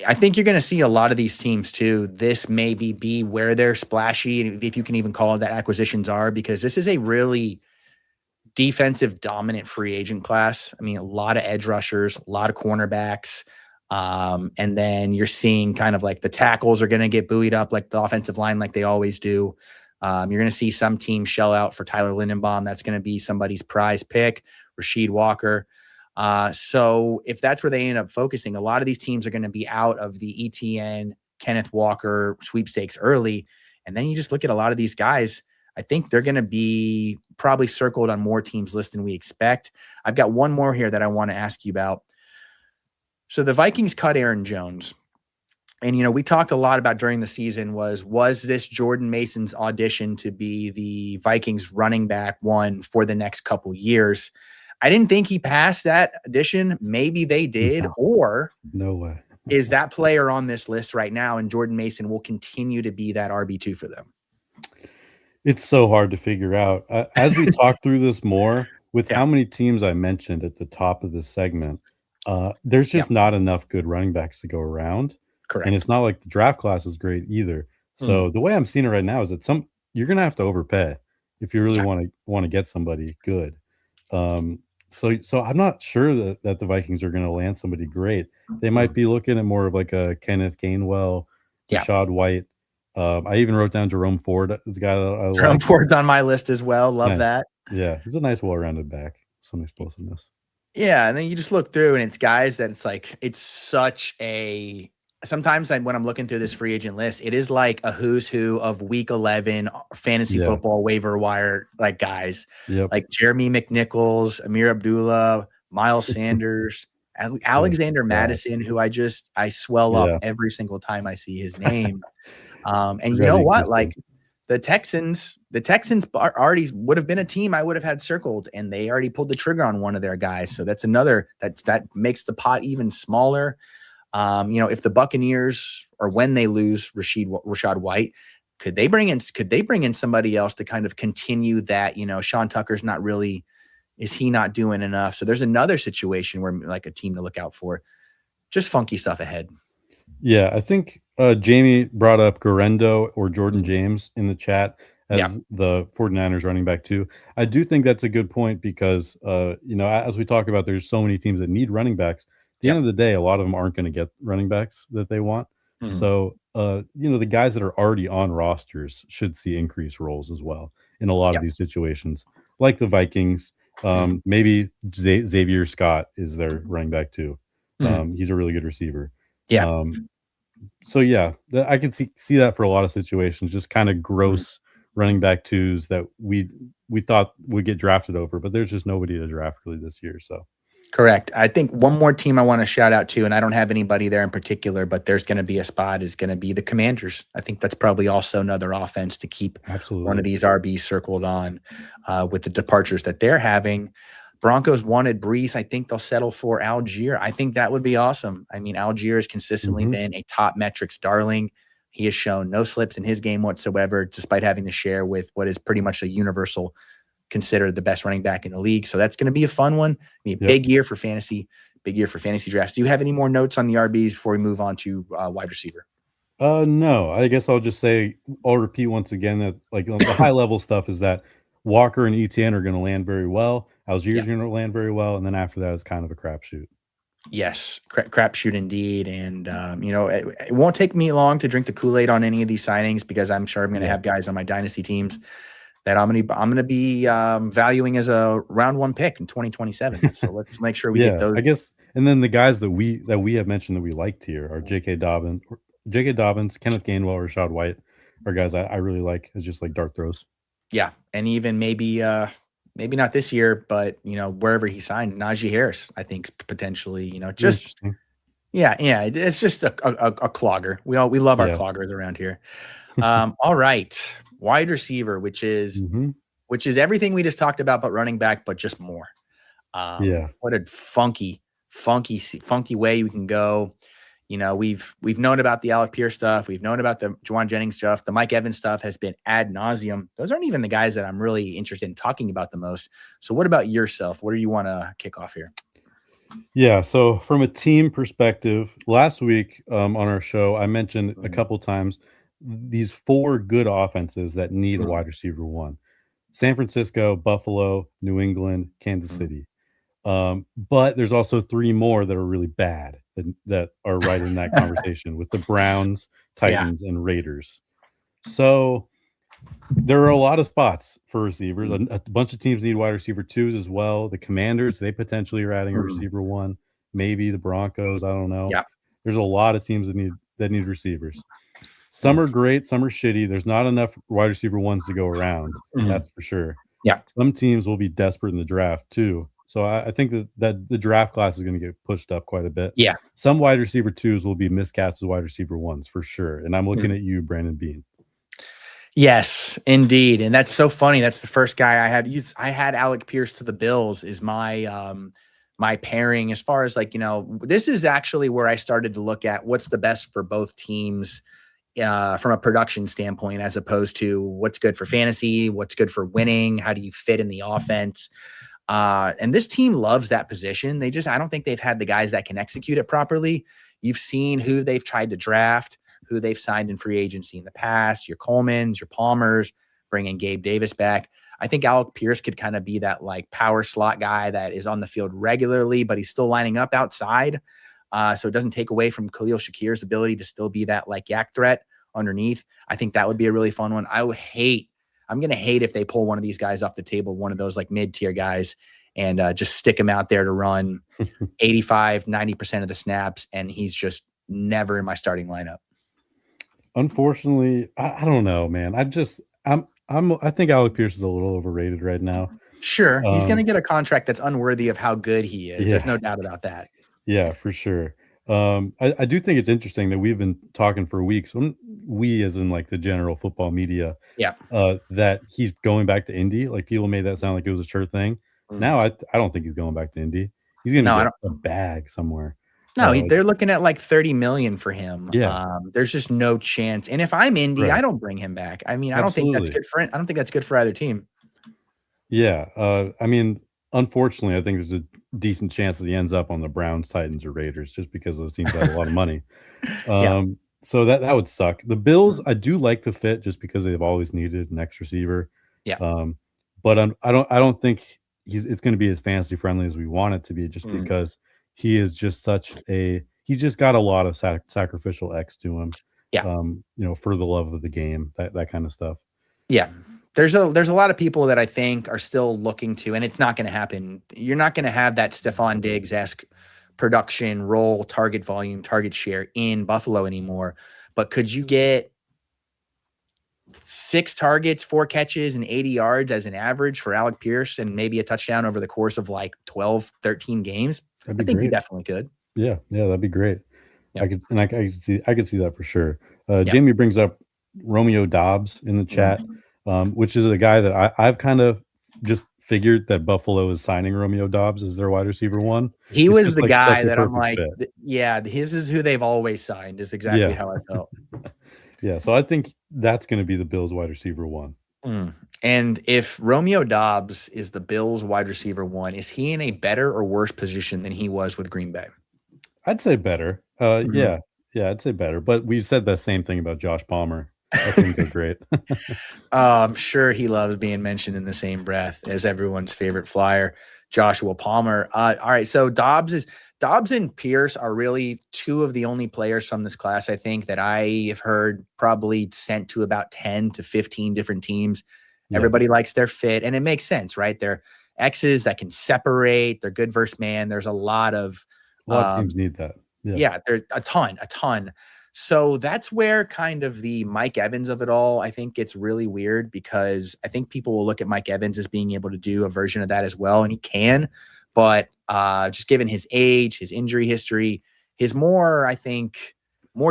I think you're going to see a lot of these teams too. This maybe be where they're splashy, if you can even call it that, acquisitions are, because this is a really defensive dominant free agent class. I mean, a lot of edge rushers, a lot of cornerbacks. And then you're seeing kind of like the tackles are going to get buoyed up like the offensive line, like they always do. You're going to see some teams shell out for Tyler Lindenbaum. That's going to be somebody's prize pick, Rasheed Walker. So if that's where they end up focusing, a lot of these teams are going to be out of the ETN, Kenneth Walker sweepstakes early. And then you just look at a lot of these guys. I think they're going to be probably circled on more teams' list than we expect. I've got one more here that I want to ask you about. So the Vikings cut Aaron Jones. And, we talked a lot about during the season was this Jordan Mason's audition to be the Vikings running back one for the next couple years? I didn't think he passed that audition. Maybe they did, or no way. Is that player on this list right now, and Jordan Mason will continue to be that RB2 for them? It's so hard to figure out. As we talk through this more, with how many teams I mentioned at the top of this segment, there's just not enough good running backs to go around. Correct. And it's not like the draft class is great either. So the way I'm seeing it right now is that you're going to have to overpay if you really want to get somebody good. So I'm not sure that the Vikings are going to land somebody great. They might be looking at more of like a Kenneth Gainwell, Rachaad White. I even wrote down Jerome Ford. It's a guy that I like. Jerome Ford's on my list as well. Love that. Yeah, he's a nice, well-rounded back. Some explosiveness. Yeah, and then you just look through, and it's guys that it's such a. Sometimes when I'm looking through this free agent list, it is like a who's who of week 11 fantasy football waiver wire guys. Like Jeremy McNichols, Amir Abdullah, Miles Sanders, Alexander Madison, who I swell up every single time I see his name. And you know what? Like the Texans already would have been a team I would have had circled, and they already pulled the trigger on one of their guys. So that's another that makes the pot even smaller. If the Buccaneers, or when they lose Rachaad White, could they bring in somebody else to kind of continue that? Sean Tucker's not really, is he not doing enough? So there's another situation where like a team to look out for. Just funky stuff ahead. Yeah, I think Jamie brought up Garendo or Jordan James in the chat as the 49ers running back too. I do think that's a good point because as we talk about, there's so many teams that need running backs. At the end of the day, a lot of them aren't going to get running backs that they want. So, the guys that are already on rosters should see increased roles as well in a lot of these situations, like the Vikings. Maybe Xavier Scott is their running back too. He's a really good receiver. Yeah. I can see that for a lot of situations, just kind of gross running back twos that we thought would get drafted over, but there's just nobody to draft really this year. So. Correct. I think one more team I want to shout out to, and I don't have anybody there in particular, but there's going to be a spot, is going to be the Commanders. I think that's probably also another offense to keep one of these RBs circled on with the departures that they're having. Broncos wanted Brees. I think they'll settle for Algier. I think that would be awesome. I mean, Algier has consistently been a top metrics darling. He has shown no slips in his game whatsoever, despite having to share with what is pretty much a universal considered the best running back in the league. So that's going to be a fun one. Be a big year for fantasy drafts. Do you have any more notes on the RBs before we move on to wide receiver? No, I guess I'll just say, I'll repeat once again that the high level stuff is that Walker and ETN are going to land very well. Algier's going to land very well. And then after that, it's kind of a crapshoot. Yes, crapshoot indeed. And, it won't take me long to drink the Kool-Aid on any of these signings, because I'm sure I'm going to have guys on my dynasty teams that I'm going to be valuing as a round one pick in 2027. So let's make sure we get those. I guess. And then the guys that we have mentioned that we liked here are J.K. Dobbins, Kenneth Gainwell, Rachaad White are guys I really like as just like dart throws. Yeah. And even maybe not this year, but wherever he signed, Najee Harris, I think potentially, just it's just a clogger. We love our cloggers around here. All right. wide receiver, which is Mm-hmm. everything we just talked about, but running back, but just more. Yeah. What a funky way you can go. You know, we've known about the Alec Pierce stuff. We've known about the Juwan Jennings stuff. The Mike Evans stuff has been ad nauseum. Those aren't even the guys that I'm really interested in talking about the most. So what about yourself? What do you want to kick off here? Yeah. So from a team perspective, last week on our show, I mentioned a couple times these 4 good offenses that need a wide receiver one: San Francisco, Buffalo, New England, Kansas City. But there's also 3 more that are really bad that are right in that conversation with the Browns, Titans, and Raiders. So there are a lot of spots for receivers. A bunch of teams need wide receiver 2s as well. The Commanders, they potentially are adding a receiver 1. Maybe the Broncos, I don't know. Yeah. There's a lot of teams that need receivers. Some are great, some are shitty. There's not enough wide receiver 1s to go around. That's for sure. Yeah. Some teams will be desperate in the draft too. So I think that the draft class is going to get pushed up quite a bit. Yeah. Some wide receiver 2s will be miscast as wide receiver 1s for sure. And I'm looking at you, Brandon Bean. Yes, indeed. And that's so funny. That's the first guy I had. I had Alec Pierce to the Bills is my my pairing as far as, like, you know, this is actually where I started to look at what's the best for both teams from a production standpoint, as opposed to what's good for fantasy, what's good for winning, how do you fit in the offense. And this team loves that position. I don't think they've had the guys that can execute it properly. You've seen who they've tried to draft, who they've signed in free agency in the past, your Colemans, your Palmers, bringing Gabe Davis back. I think Alec Pierce could kind of be that like power slot guy that is on the field regularly, but he's still lining up outside. So it doesn't take away from Khalil Shakir's ability to still be that like yak threat underneath. I think that would be a really fun one. I'm going to hate if they pull one of these guys off the table, one of those like mid-tier guys, and just stick him out there to run 85, 90% of the snaps, and he's just never in my starting lineup. Unfortunately, I don't know, man. I think Alec Pierce is a little overrated right now. Sure. He's going to get a contract that's unworthy of how good he is. There's no doubt about that. Yeah, for sure. I do think it's interesting that we've been talking for weeks, we as in like the general football media, that he's going back to Indy. Like, people made that sound like it was a sure thing. Now I don't think he's going back to Indy. He's going to get a bag somewhere. No, they're looking at like $30 million for him. Yeah. There's just no chance. And if I'm Indy, I don't bring him back. I mean, I don't think that's good for either team. Yeah. I mean, unfortunately, I think there's a decent chance that he ends up on the Browns, Titans, or Raiders, just because those teams have a lot of money. So that would suck. The Bills, I do like the fit just because they've always needed an X receiver. Yeah. But I don't think it's going to be as fantasy friendly as we want it to be, just because he is just he's just got a lot of sacrificial X to him. Yeah. You know, for the love of the game, that kind of stuff. Yeah. There's a lot of people that I think are still looking to, and it's not going to happen. You're not going to have that Stephon Diggs-esque production, role, target volume, target share in Buffalo anymore. But could you get 6 targets, 4 catches, and 80 yards as an average for Alec Pierce and maybe a touchdown over the course of like 12, 13 games? I think you definitely could. Yeah, that'd be great. Yeah. I could see that for sure. Jamie brings up Romeo Doubs in the chat, which is a guy that I've kind of just figured that Buffalo is signing Romeo Doubs as their wide receiver 1. He was the guy that I'm like, his is who they've always signed, is exactly how I felt. Yeah, so I think that's going to be the Bills wide receiver 1. And if Romeo Doubs is the Bills wide receiver 1, is he in a better or worse position than he was with Green Bay? I'd say better. Yeah, I'd say better. But we said the same thing about Josh Palmer. I think they're great. I'm sure he loves being mentioned in the same breath as everyone's favorite flyer, Joshua Palmer. All right, so Doubs and Pierce are really 2 of the only players from this class, I think, that I have heard probably sent to about 10 to 15 different teams. Yeah. Everybody likes their fit, and it makes sense, right? They're X's that can separate. They're good versus man. There's a lot of teams need that. Yeah, there's a ton. So that's where kind of the Mike Evans of it all, I think, gets really weird, because I think people will look at Mike Evans as being able to do a version of that as well, and he can. But just given his age, his injury history, his more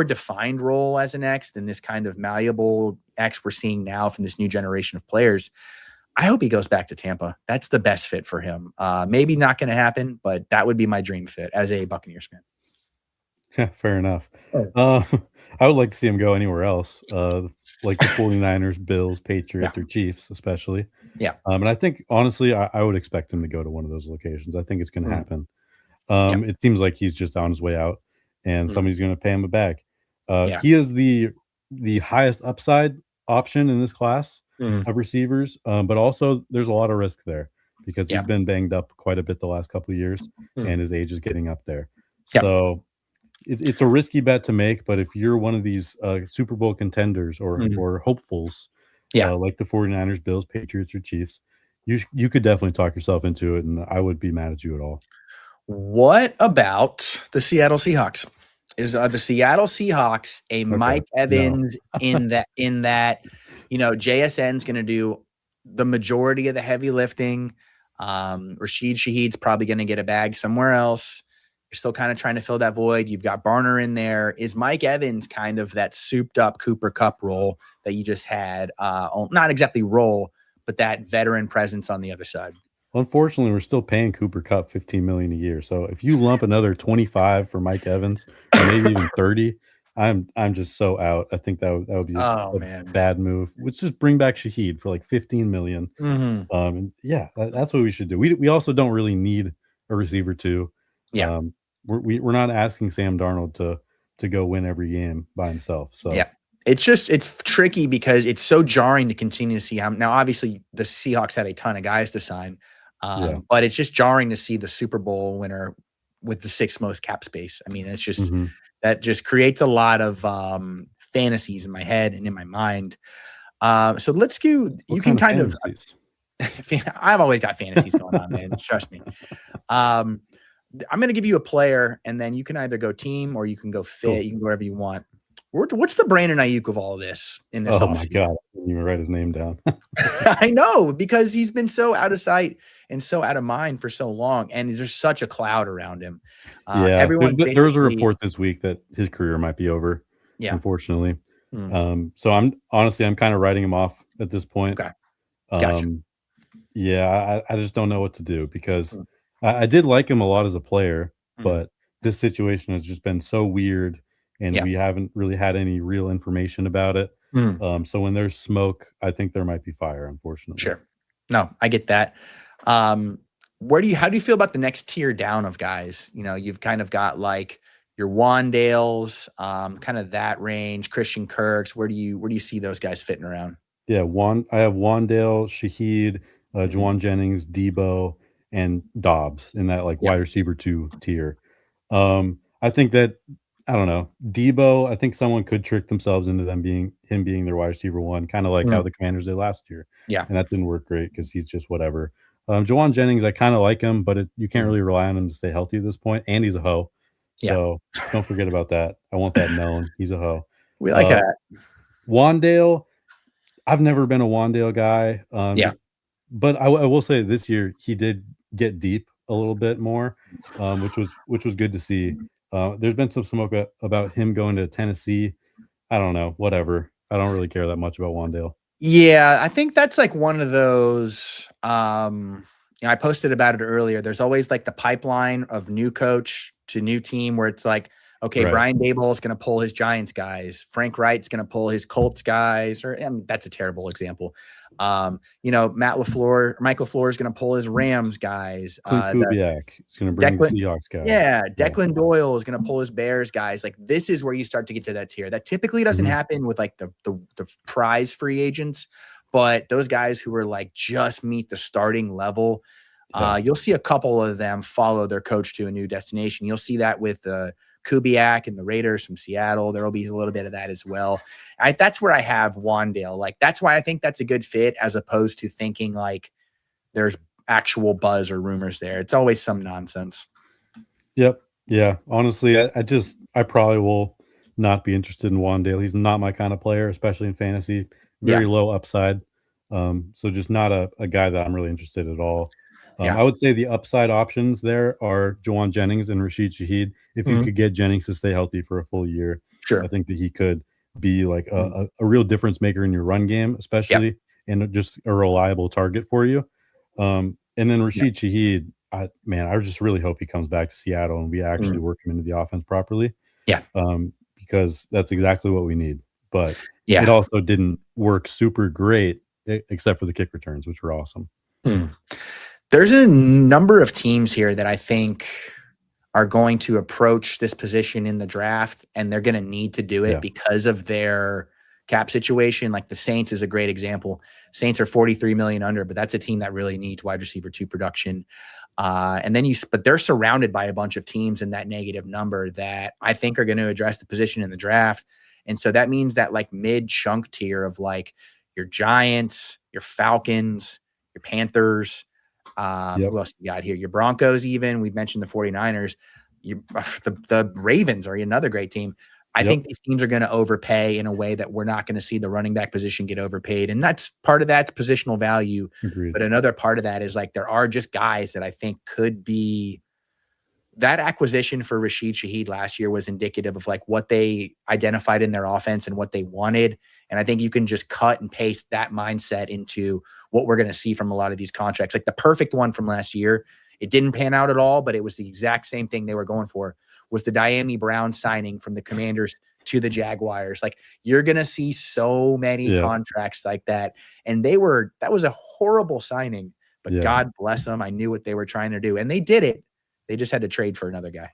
defined role as an X than this kind of malleable X we're seeing now from this new generation of players. I hope he goes back to Tampa. That's the best fit for him. Maybe not going to happen, but that would be my dream fit as a Buccaneers fan. Yeah, fair enough. Oh. I would like to see him go anywhere else, like the 49ers, Bills, Patriots, or Chiefs, especially. Yeah. And I think, honestly, I would expect him to go to one of those locations. I think it's going to happen. It seems like he's just on his way out, and somebody's going to pay him a bag. He is the highest upside option in this class of receivers, but also there's a lot of risk there because he's been banged up quite a bit the last couple of years, and his age is getting up there. So it's a risky bet to make, but if you're one of these Super Bowl contenders or hopefuls, like the 49ers, Bills, Patriots, or Chiefs, you could definitely talk yourself into it, and I would be mad at you at all. What about the Seattle Seahawks? Are the Seattle Seahawks a Mike Evans in that JSN's going to do the majority of the heavy lifting? Rashid Shaheed's probably going to get a bag somewhere else. You're still kind of trying to fill that void. You've got Barner in there. Is Mike Evans kind of that souped up Cooper Kupp role that you just had? Not exactly role, but that veteran presence on the other side. Unfortunately, we're still paying Cooper Kupp $15 million a year. So if you lump another 25 for Mike Evans, or maybe even 30, I'm just so out. I think that would be a bad move. Let's just bring back Shaheed for like $15 million. That's what we should do. We also don't really need a receiver too. We're not asking Sam Darnold to go win every game by himself. So it's tricky because it's so jarring to continue to see how. Now, obviously, the Seahawks had a ton of guys to sign. But it's just jarring to see the Super Bowl winner with the 6th most cap space. I mean, it's just that just creates a lot of fantasies in my head and in my mind. So let's go. You can kind of. I've always got fantasies going on, man. Trust me. I'm going to give you a player, and then you can either go team or you can go fit. Cool. You can go wherever you want. What's the Brandon Ayuk of all of this in this? Oh my God! I didn't even write his name down. I know, because he's been so out of sight and so out of mind for so long, and there's such a cloud around him. Everyone. There was a report this week that his career might be over. Yeah, unfortunately. So I'm kind of writing him off at this point. Okay. Gotcha. I just don't know what to do because I did like him a lot as a player, but this situation has just been so weird. And we haven't really had any real information about it. So when there's smoke, I think there might be fire, unfortunately. Sure. No, I get that. How do you feel about the next tier down of guys? You've kind of got like your Wandales, kind of that range, Christian Kirks. Where do you see those guys fitting around? Yeah, I have Wandale, Shaheed, Juwan Jennings, Debo, and Dobbs in that wide receiver 2 tier. I think that, I don't know, Debo, I think someone could trick themselves into him being their wide receiver 1, kind of like how the Commanders did last year. Yeah. And that didn't work great because he's just whatever. Juwan Jennings, I kind of like him, but you can't really rely on him to stay healthy at this point. And he's a hoe. So don't forget about that. I want that known. He's a hoe. We like that. Wandale, I've never been a Wandale guy. But I will say this year he did get deep a little bit more, which was good to see. There's been some smoke about him going to Tennessee. I don't know, whatever. I don't really care that much about Wandale. Yeah, I think that's like one of those. I posted about it earlier. There's always like the pipeline of new coach to new team where it's like, okay, right. Brian Daboll is going to pull his Giants guys. Frank Wright's going to pull his Colts guys. That's a terrible example. Matt LaFleur, Mike LaFleur is going to pull his Rams guys. Kubiak is going to bring the Seahawks guys. Yeah, Declan Doyle is going to pull his Bears guys. Like, this is where you start to get to that tier. That typically doesn't happen with like the prize free agents, but those guys who are like just meet the starting level, you'll see a couple of them follow their coach to a new destination. You'll see that with Kubiak and the Raiders from Seattle. There will be a little bit of that as well. That's where I have Wandale. Like, that's why I think that's a good fit, as opposed to thinking like there's actual buzz or rumors there. It's always some nonsense. Yep. Yeah. Honestly, I probably will not be interested in Wandale. He's not my kind of player, especially in fantasy. Very low upside. So just not a guy that I'm really interested at all. I would say the upside options there are Juwan Jennings and Rashid Shaheed. If you could get Jennings to stay healthy for a full year, I think that he could be like a real difference maker in your run game, especially, and just a reliable target for you. And then Rashid Shaheed, I just really hope he comes back to Seattle and we actually work him into the offense properly. Yeah. Because that's exactly what we need. But Yeah. it also didn't work super great, except for the kick returns, which were awesome. There's a number of teams here that I think are going to approach this position in the draft, and they're going to need to do it because of their cap situation. Like the Saints is a great example. Saints are 43 million under, but that's a team that really needs wide receiver 2 production. But they're surrounded by a bunch of teams in that negative number that I think are going to address the position in the draft. And so that means that like mid chunk tier of like your Giants, your Falcons, your Panthers, who else you got here? Your Broncos, even. We've mentioned the 49ers. The Ravens are another great team. I think these teams are going to overpay in a way that we're not going to see the running back position get overpaid. And that's part of that's positional value. Agreed. But another part of that is like there are just guys that I think could be that acquisition for Rashid Shaheed last year was indicative of like what they identified in their offense and what they wanted. And I think you can just cut and paste that mindset into what we're going to see from a lot of these contracts. Like the perfect one from last year, it didn't pan out at all, but it was the exact same thing they were going for, was the Diami Brown signing from the Commanders to the Jaguars. Like you're going to see so many contracts like that. And that was a horrible signing, but God bless them. I knew what they were trying to do and they did it. They just had to trade for another guy.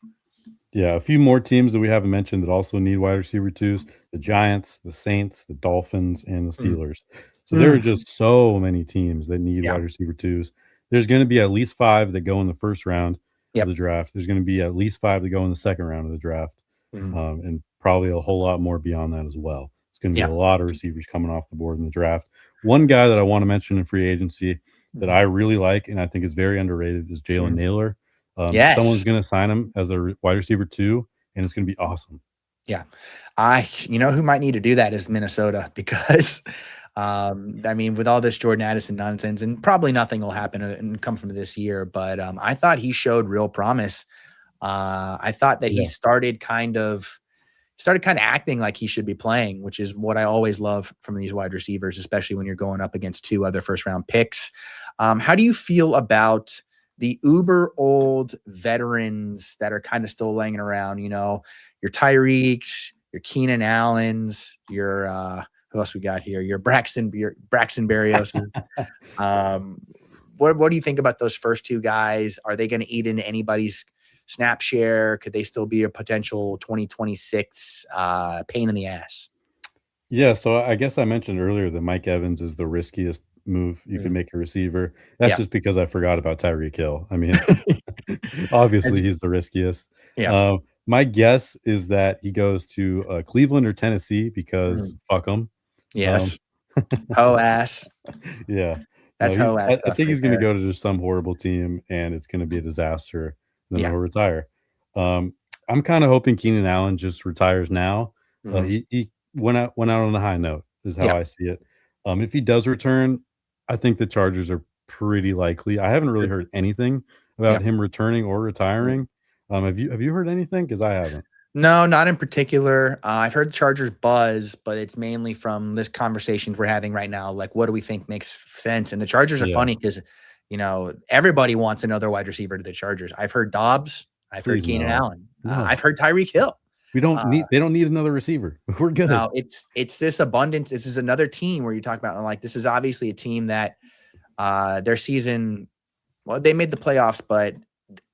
Yeah, a few more teams that we haven't mentioned that also need wide receiver 2s: the Giants, the Saints, the Dolphins, and the Steelers. So there are just so many teams that need wide receiver 2s. There's going to be at least 5 that go in the first round of the draft. There's going to be at least 5 that go in the second round of the draft, and probably a whole lot more beyond that as well. It's going to be a lot of receivers coming off the board in the draft. One guy that I want to mention in free agency that I really like and I think is very underrated is Jalen Naylor. Someone's going to sign him as their wide receiver 2, and it's going to be awesome. Yeah. You know who might need to do that is Minnesota, because I mean, with all this Jordan Addison nonsense, and probably nothing will happen and come from this year, but I thought he showed real promise. I thought that he started kind of acting like he should be playing, which is what I always love from these wide receivers, especially when you're going up against 2 other first round picks. How do you feel about the uber old veterans that are kind of still laying around, you know, your Tyreeks, your Keenan Allens, your who else we got here? Your Braxton Berrios. What do you think about those first 2 guys? Are they going to eat into anybody's snap share? Could they still be a potential 2026 pain in the ass? Yeah, so I guess I mentioned earlier that Mike Evans is the riskiest move you can make a receiver. That's just because I forgot about Tyreek Hill. I mean, obviously he's the riskiest. My guess is that he goes to Cleveland or Tennessee because fuck them. Yes. Ho ass. Yeah. That's no, ass. I think he's going to go to just some horrible team and it's going to be a disaster. Then he'll retire. I'm kind of hoping Keenan Allen just retires now. He went out on a high note is how I see it. If he does return, I think the Chargers are pretty likely. I haven't really heard anything about him returning or retiring. Have you heard anything? Because I haven't. No, not in particular. I've heard the Chargers buzz, but it's mainly from this conversations we're having right now. Like, what do we think makes sense? And the Chargers are funny because, you know, everybody wants another wide receiver to the Chargers. I've heard Dobbs. I've heard Keenan Allen. I've heard Tyreek Hill. We don't need. They don't need another receiver. We're good. No, it's this abundance. This is another team where you talk about like this is obviously a team that their season. Well, they made the playoffs, but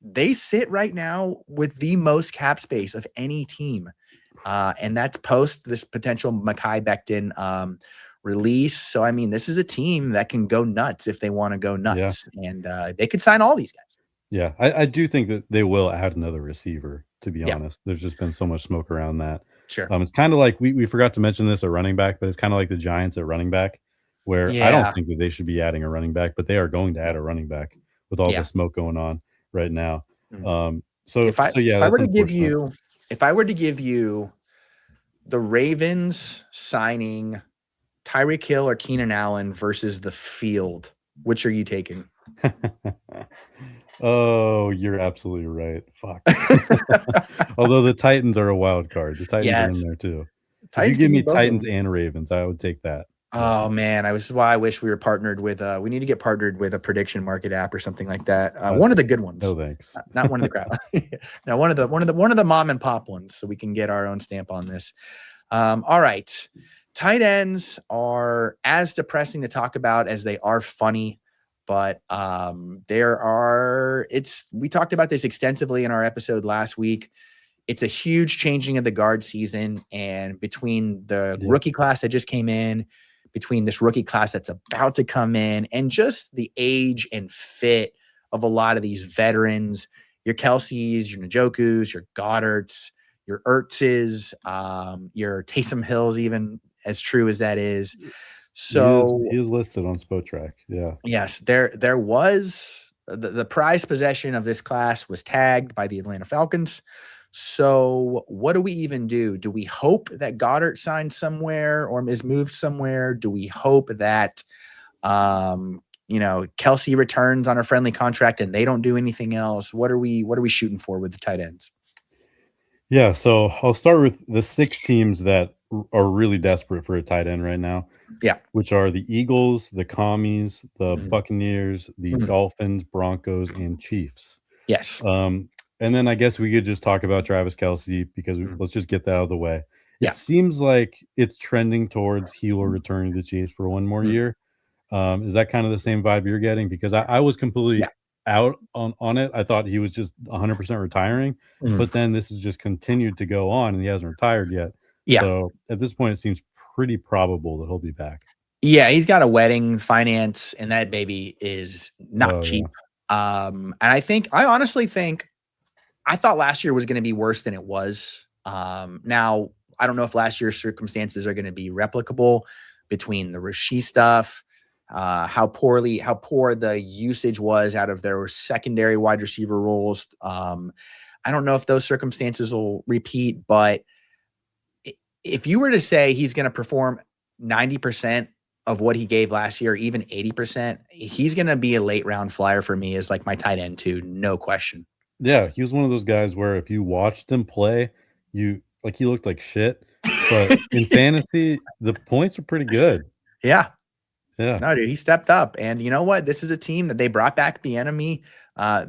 they sit right now with the most cap space of any team, and that's post this potential Mekhi Becton release. So I mean, this is a team that can go nuts if they want to go nuts, and they could sign all these guys. Yeah, I do think that they will add another receiver. To be honest, there's just been so much smoke around that. Sure. It's kind of like we forgot to mention this at running back, but it's kind of like the Giants at running back, where I don't think that they should be adding a running back, but they are going to add a running back with all the smoke going on right now. If I were to give you the Ravens signing Tyreek Hill or Keenan Allen versus the field, which are you taking? Oh, you're absolutely right. Fuck. Although the Titans are a wild card. The Titans are in there too. If you Titans give can me be both of Titans them. and Ravens, I would take that. Oh man, why I wish we were partnered with. We need to get partnered with a prediction market app or something like that. One of the good ones. No thanks. Not one of the crap. No, one of the mom and pop ones, so we can get our own stamp on this. All right, tight ends are as depressing to talk about as they are funny, but we talked about this extensively in our episode last week. It's a huge changing of the guard season, and between the rookie class that just came in, between this rookie class that's about to come in, and just the age and fit of a lot of these veterans, your Kelseys, your Njokus, your Goddards, your Ertzes, your Taysom Hills, even as true as that is. So he is listed on Spotrac. Yeah. Yes, there was the prized possession of this class was tagged by the Atlanta Falcons. So what do we even do? Do we hope that Goddard signs somewhere or is moved somewhere? Do we hope that, Kelsey returns on a friendly contract and they don't do anything else? What are we shooting for with the tight ends? Yeah. So I'll start with the 6 teams that are really desperate for a tight end right now. Yeah. Which are the Eagles, the Commies, the Buccaneers, the Dolphins, Broncos, and Chiefs. Yes. And then I guess we could just talk about Travis Kelce because let's just get that out of the way. Yeah. It seems like it's trending towards he will return to the Chiefs for one more year. Is that kind of the same vibe you're getting? Because I was completely out on it. I thought he was just 100% retiring, but then this has just continued to go on and he hasn't retired yet. Yeah. So at this point, it seems pretty probable that he'll be back. Yeah, he's got a wedding finance, and that baby is not cheap. Yeah. And I honestly think I thought last year was going to be worse than it was. Now, I don't know if last year's circumstances are going to be replicable between the Rasheed stuff, how poor the usage was out of their secondary wide receiver roles. I don't know if those circumstances will repeat, but if you were to say he's going to perform 90% of what he gave last year, even 80%, he's going to be a late round flyer for me as like my tight end too. No question. Yeah, he was one of those guys where if you watched him play, he looked like shit. But in fantasy, the points are pretty good. Yeah. Yeah. No, dude, he stepped up. And you know what? This is a team that they brought back Bieniemy.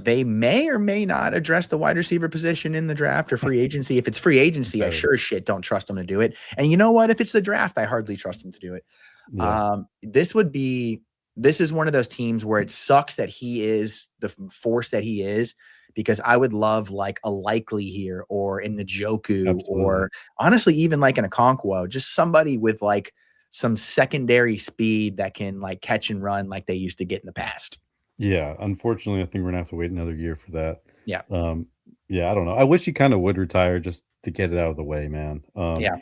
They may or may not address the wide receiver position in the draft or free agency. If it's free agency, I sure as shit don't trust them to do it. And you know what? If it's the draft, I hardly trust them to do it. Yeah. This is one of those teams where it sucks that he is the force that he is, because I would love like a Likely here or in Njoku or honestly, even like in a Okonkwo, just somebody with like some secondary speed that can like catch and run like they used to get in the past. Yeah. Unfortunately, I think we're gonna have to wait another year for that. Yeah. Yeah. I don't know. I wish he kind of would retire just to get it out of the way, man. Yeah.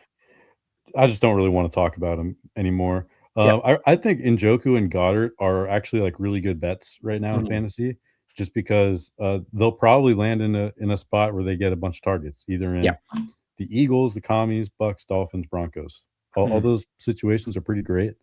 I just don't really want to talk about him anymore. I think Njoku and Goddard are actually like really good bets right now in fantasy, just because they'll probably land in a spot where they get a bunch of targets, either in the Eagles, the Commies, Bucks, Dolphins, Broncos. All those situations are pretty great.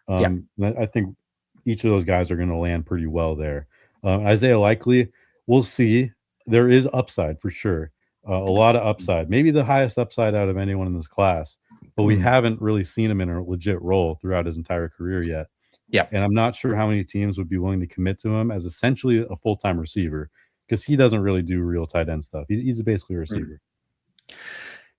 And I think each of those guys are going to land pretty well there. Isaiah Likely, we'll see. There is upside for sure. A lot of upside, maybe the highest upside out of anyone in this class. But we haven't really seen him in a legit role throughout his entire career yet. Yeah. And I'm not sure how many teams would be willing to commit to him as essentially a full-time receiver, because he doesn't really do real tight end stuff. He's basically a receiver.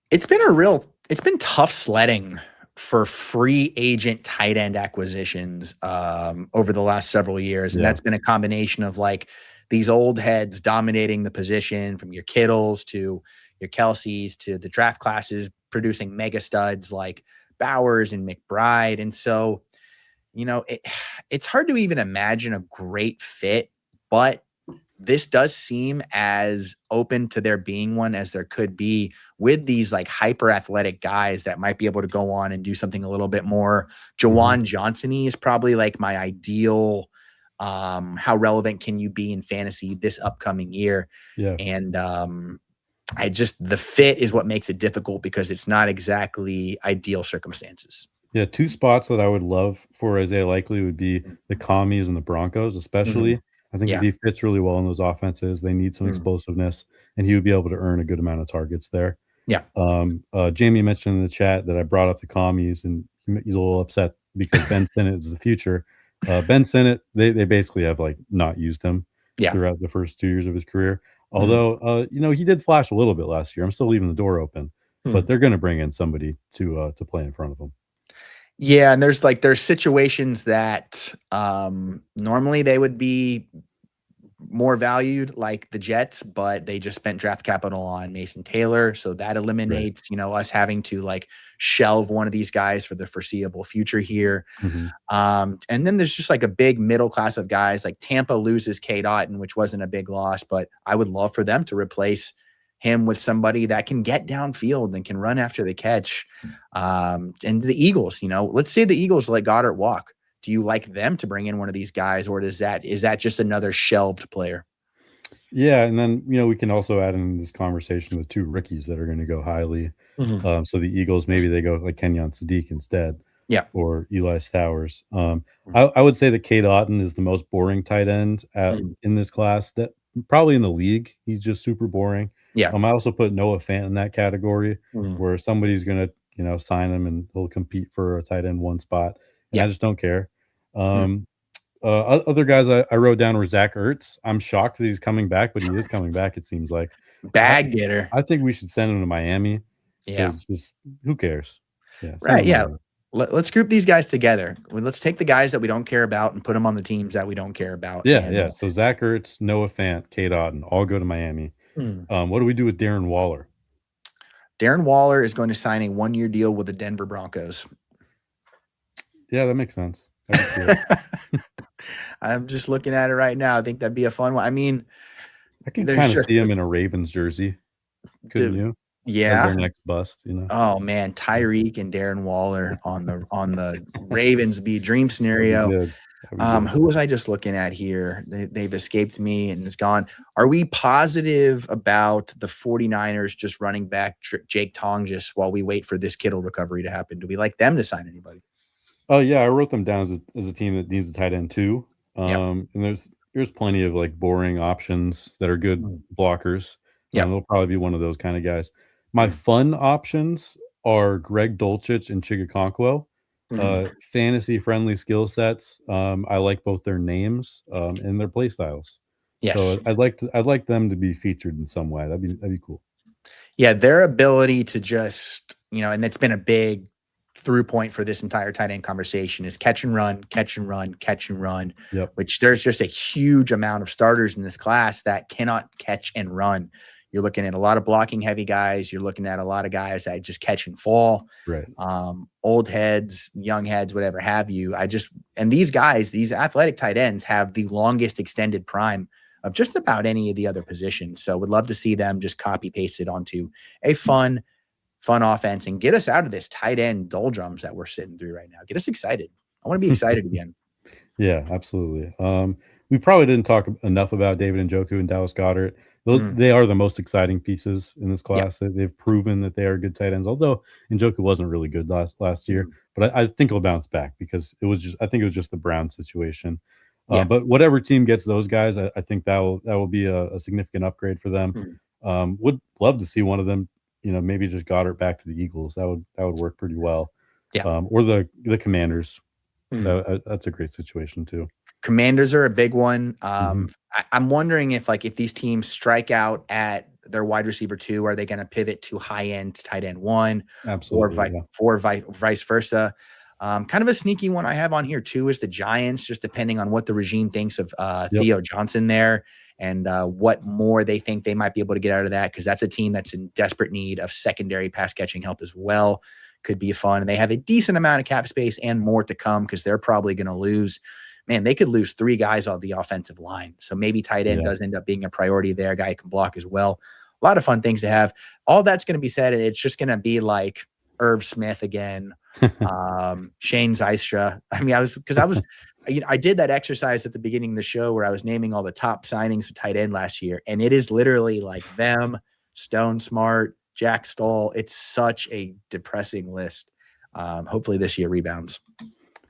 It's been tough sledding for free agent tight end acquisitions over the last several years. And that's been a combination of like these old heads dominating the position, from your Kittles to your Kelseys to the draft classes producing mega studs like Bowers and McBride. And so, it's hard to even imagine a great fit, but this does seem as open to there being one as there could be with these like hyper athletic guys that might be able to go on and do something a little bit more. Jawan Johnson-y is probably like my ideal. How relevant can you be in fantasy this upcoming year? Yeah. And the fit is what makes it difficult, because it's not exactly ideal circumstances. Yeah. 2 spots that I would love for Isaiah Likely would be the Commies and the Broncos, especially. I think if he fits really well in those offenses, they need some explosiveness, and he would be able to earn a good amount of targets there. Yeah. Jamie mentioned in the chat that I brought up the commies, and he's a little upset because Ben Sinnott is the future. Ben Sinnott, they basically have like not used him throughout the first 2 years of his career. Although, he did flash a little bit last year. I'm still leaving the door open, but they're going to bring in somebody to play in front of him. Yeah, and there's situations that normally they would be more valued, like the Jets, but they just spent draft capital on Mason Taylor, so that eliminates us having to like shelve one of these guys for the foreseeable future here. And then there's just like a big middle class of guys. Like Tampa loses Cade Otton, which wasn't a big loss, but I would love for them to replace him with somebody that can get downfield and can run after the catch. And the Eagles, let's say the Eagles let Goddard walk. Do you like them to bring in one of these guys, or is that just another shelved player? Yeah, and then we can also add in this conversation the 2 rookies that are going to go highly. So the Eagles, maybe they go like Kenyon Sadiq instead, or Eli Stowers. I would say that Cade Otton is the most boring tight end in this class. That probably in the league, he's just super boring. Yeah. I also put Noah Fant in that category, where somebody's going to sign him and he'll compete for a tight end 1 spot. And I just don't care. Other guys I wrote down were Zach Ertz. I'm shocked that he's coming back, but he is coming back, it seems like. Bag getter. I think we should send him to Miami. Yeah. Just, who cares? Yeah. Right. Yeah. Let's group these guys together. Let's take the guys that we don't care about and put them on the teams that we don't care about. Yeah. So Zach Ertz, Noah Fant, Cade Otton, all go to Miami. What do we do with Darren Waller? Darren Waller is going to sign a 1-year deal with the Denver Broncos. Yeah, that makes sense. I'm just looking at it right now. I think that'd be a fun one. I mean, I can kind of see him in a Ravens jersey. Couldn't you? Yeah. As their next bust, Oh man, Tyreek and Darren Waller on the Ravens be a dream scenario. Who was I just looking at here? They've escaped me and it's gone. Are we positive about the 49ers just running back Jake Tong just while we wait for this Kittle recovery to happen? Do we like them to sign anybody? Oh yeah, I wrote them down as a team that needs a tight end too. And there's plenty of like boring options that are good blockers. Yeah, they'll probably be one of those kind of guys. My fun options are Greg Dulcich and Chigakonkwo. Fantasy friendly skill sets. I like both their names and their play styles. Yes. So I'd like them to be featured in some way. That'd be cool. Yeah, their ability to just, and it's been a big through point for this entire tight end conversation is catch and run, catch and run, catch and run, which there's just a huge amount of starters in this class that cannot catch and run. You're looking at a lot of blocking heavy guys. You're looking at a lot of guys that just catch and fall, right? Old heads, young heads, whatever have you. And these guys, these athletic tight ends have the longest extended prime of just about any of the other positions. So would love to see them just copy paste it onto a fun offense and get us out of this tight end doldrums that we're sitting through right now. Get us excited. I want to be excited again. Yeah, absolutely. We probably didn't talk enough about David Njoku and Dallas Goedert. They are the most exciting pieces in this class. They've proven that they are good tight ends, although Njoku wasn't really good last year. But I think he'll bounce back because I think it was just the Brown situation. But whatever team gets those guys, I think that will be a significant upgrade for them. Would love to see one of them, maybe just Goddard back to the Eagles. That would work pretty well. Yeah. Or the Commanders. That's a great situation too. Commanders are a big one. I'm wondering if these teams strike out at their wide receiver 2, are they going to pivot to high end tight end 1? Absolutely. Or vice versa. Kind of a sneaky one I have on here too is the Giants, just depending on what the regime thinks of Theo Johnson there and what more they think they might be able to get out of that, because that's a team that's in desperate need of secondary pass catching help as well. Could be fun. And they have a decent amount of cap space and more to come because they're probably going to lose. Man, they could lose 3 guys on the offensive line. So maybe tight end does end up being a priority there. A guy who can block as well. A lot of fun things to have. All that's going to be said, and it's just going to be like Irv Smith again, Shane Zystra. I mean, I did that exercise at the beginning of the show where I was naming all the top signings of tight end last year, and it is literally like them, Stone Smart, Jack Stoll. It's such a depressing list. Hopefully this year rebounds.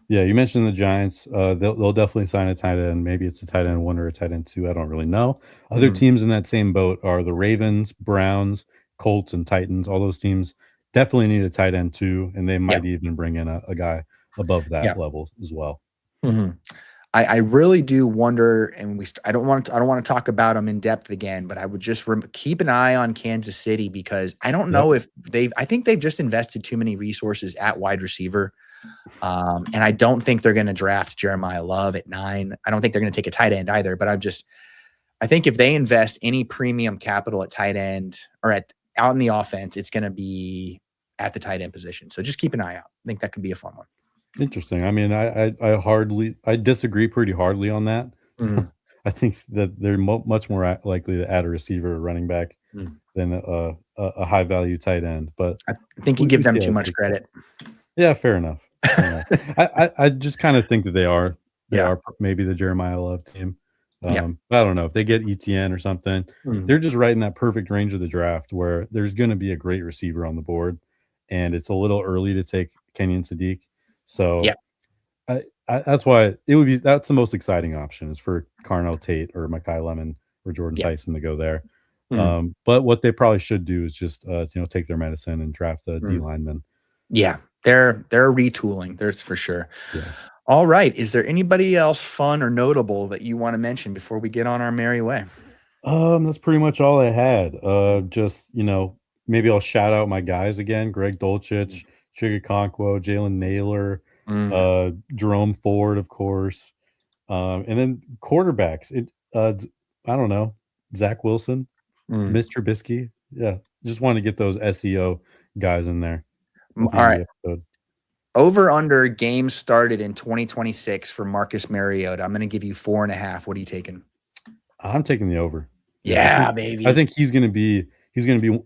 Yeah, you mentioned the Giants. They'll definitely sign a tight end. Maybe it's a tight end 1 or a tight end 2. I don't really know. Other teams in that same boat are the Ravens, Browns, Colts and Titans, all those teams definitely need a tight end too, and they might Yeah. even bring in a guy above that Yeah. level as well. I really do wonder, and I don't want to talk about them in depth again, but I would just keep an eye on Kansas City, because I don't know if I think they've just invested too many resources at wide receiver. And I don't think they're going to draft Jeremiah Love at 9. I don't think they're going to take a tight end either, but I think if they invest any premium capital at tight end or out in the offense, it's going to be at the tight end position. So just keep an eye out. I think that could be a fun one. Interesting. I mean, I disagree pretty hardly on that. I think that they're much more likely to add a receiver or running back than a high value tight end. But I think you give them too much credit. Yeah, fair enough. I just kind of think that they are maybe the Jeremiah Love team. I don't know if they get ETN or something. They're just right in that perfect range of the draft where there's going to be a great receiver on the board, and it's a little early to take Kenyon Sadiq. So that's why that's the most exciting option is for Carnell Tate or Mekhi Lemon or Jordan Tyson to go there. But what they probably should do is just take their medicine and draft a D lineman. Yeah, they're retooling. There's for sure. Yeah. All right. Is there anybody else fun or notable that you want to mention before we get on our merry way? That's pretty much all I had. Just maybe I'll shout out my guys again: Greg Dulcich, Chigakonkwo, Jalen Naylor, Jerome Ford, of course, and then quarterbacks. I don't know, Zach Wilson, Mr. Trubisky. Yeah, just want to get those SEO guys in there. All right. Over under games started in 2026 for Marcus Mariota. I'm going to give you 4.5. What are you taking? I'm taking the over. Yeah, baby. I think he's going to be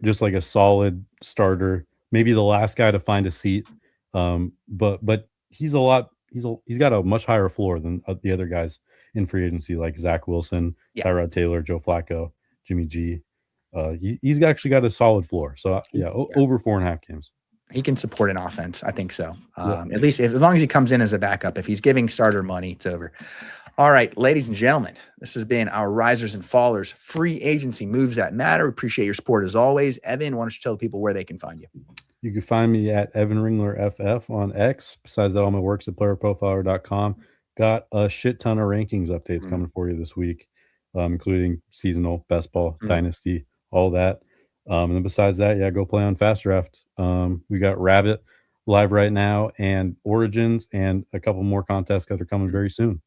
just like a solid starter, maybe the last guy to find a seat. But he's got a much higher floor than the other guys in free agency, like Zach Wilson, Tyrod Taylor, Joe Flacco, Jimmy G. He's actually got a solid floor. So over 4.5 games. He can support an offense. I think so. At least as long as he comes in as a backup. If he's giving starter money, it's over. All right, ladies and gentlemen, this has been our Risers and Fallers free agency moves that matter. Appreciate your support as always. Evan, why don't you tell the people where they can find you? You can find me at Evan Ringler FF on X. Besides that, all my work's at PlayerProfiler.com. Got a shit ton of rankings updates coming for you this week, including seasonal, best ball, dynasty, all that. And then besides that, go play on Fast Draft. We got Rabbit live right now and Origins and a couple more contests that are coming very soon.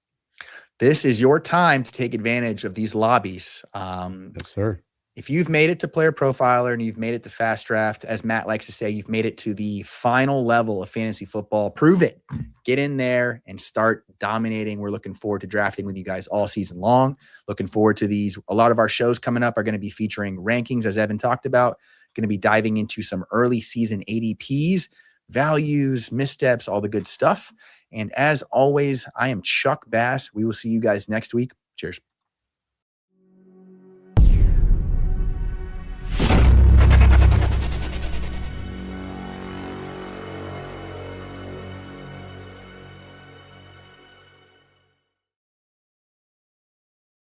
This is your time to take advantage of these lobbies. Yes, sir. If you've made it to Player Profiler and you've made it to Fast Draft, as Matt likes to say, you've made it to the final level of fantasy football. Prove it. Get in there and start dominating. We're looking forward to drafting with you guys all season long. Looking forward to these. A lot of our shows coming up are going to be featuring rankings, as Evan talked about. Going to be diving into some early season ADPs, values, missteps, all the good stuff. And as always, I am Chuck Bass. We will see you guys next week. Cheers.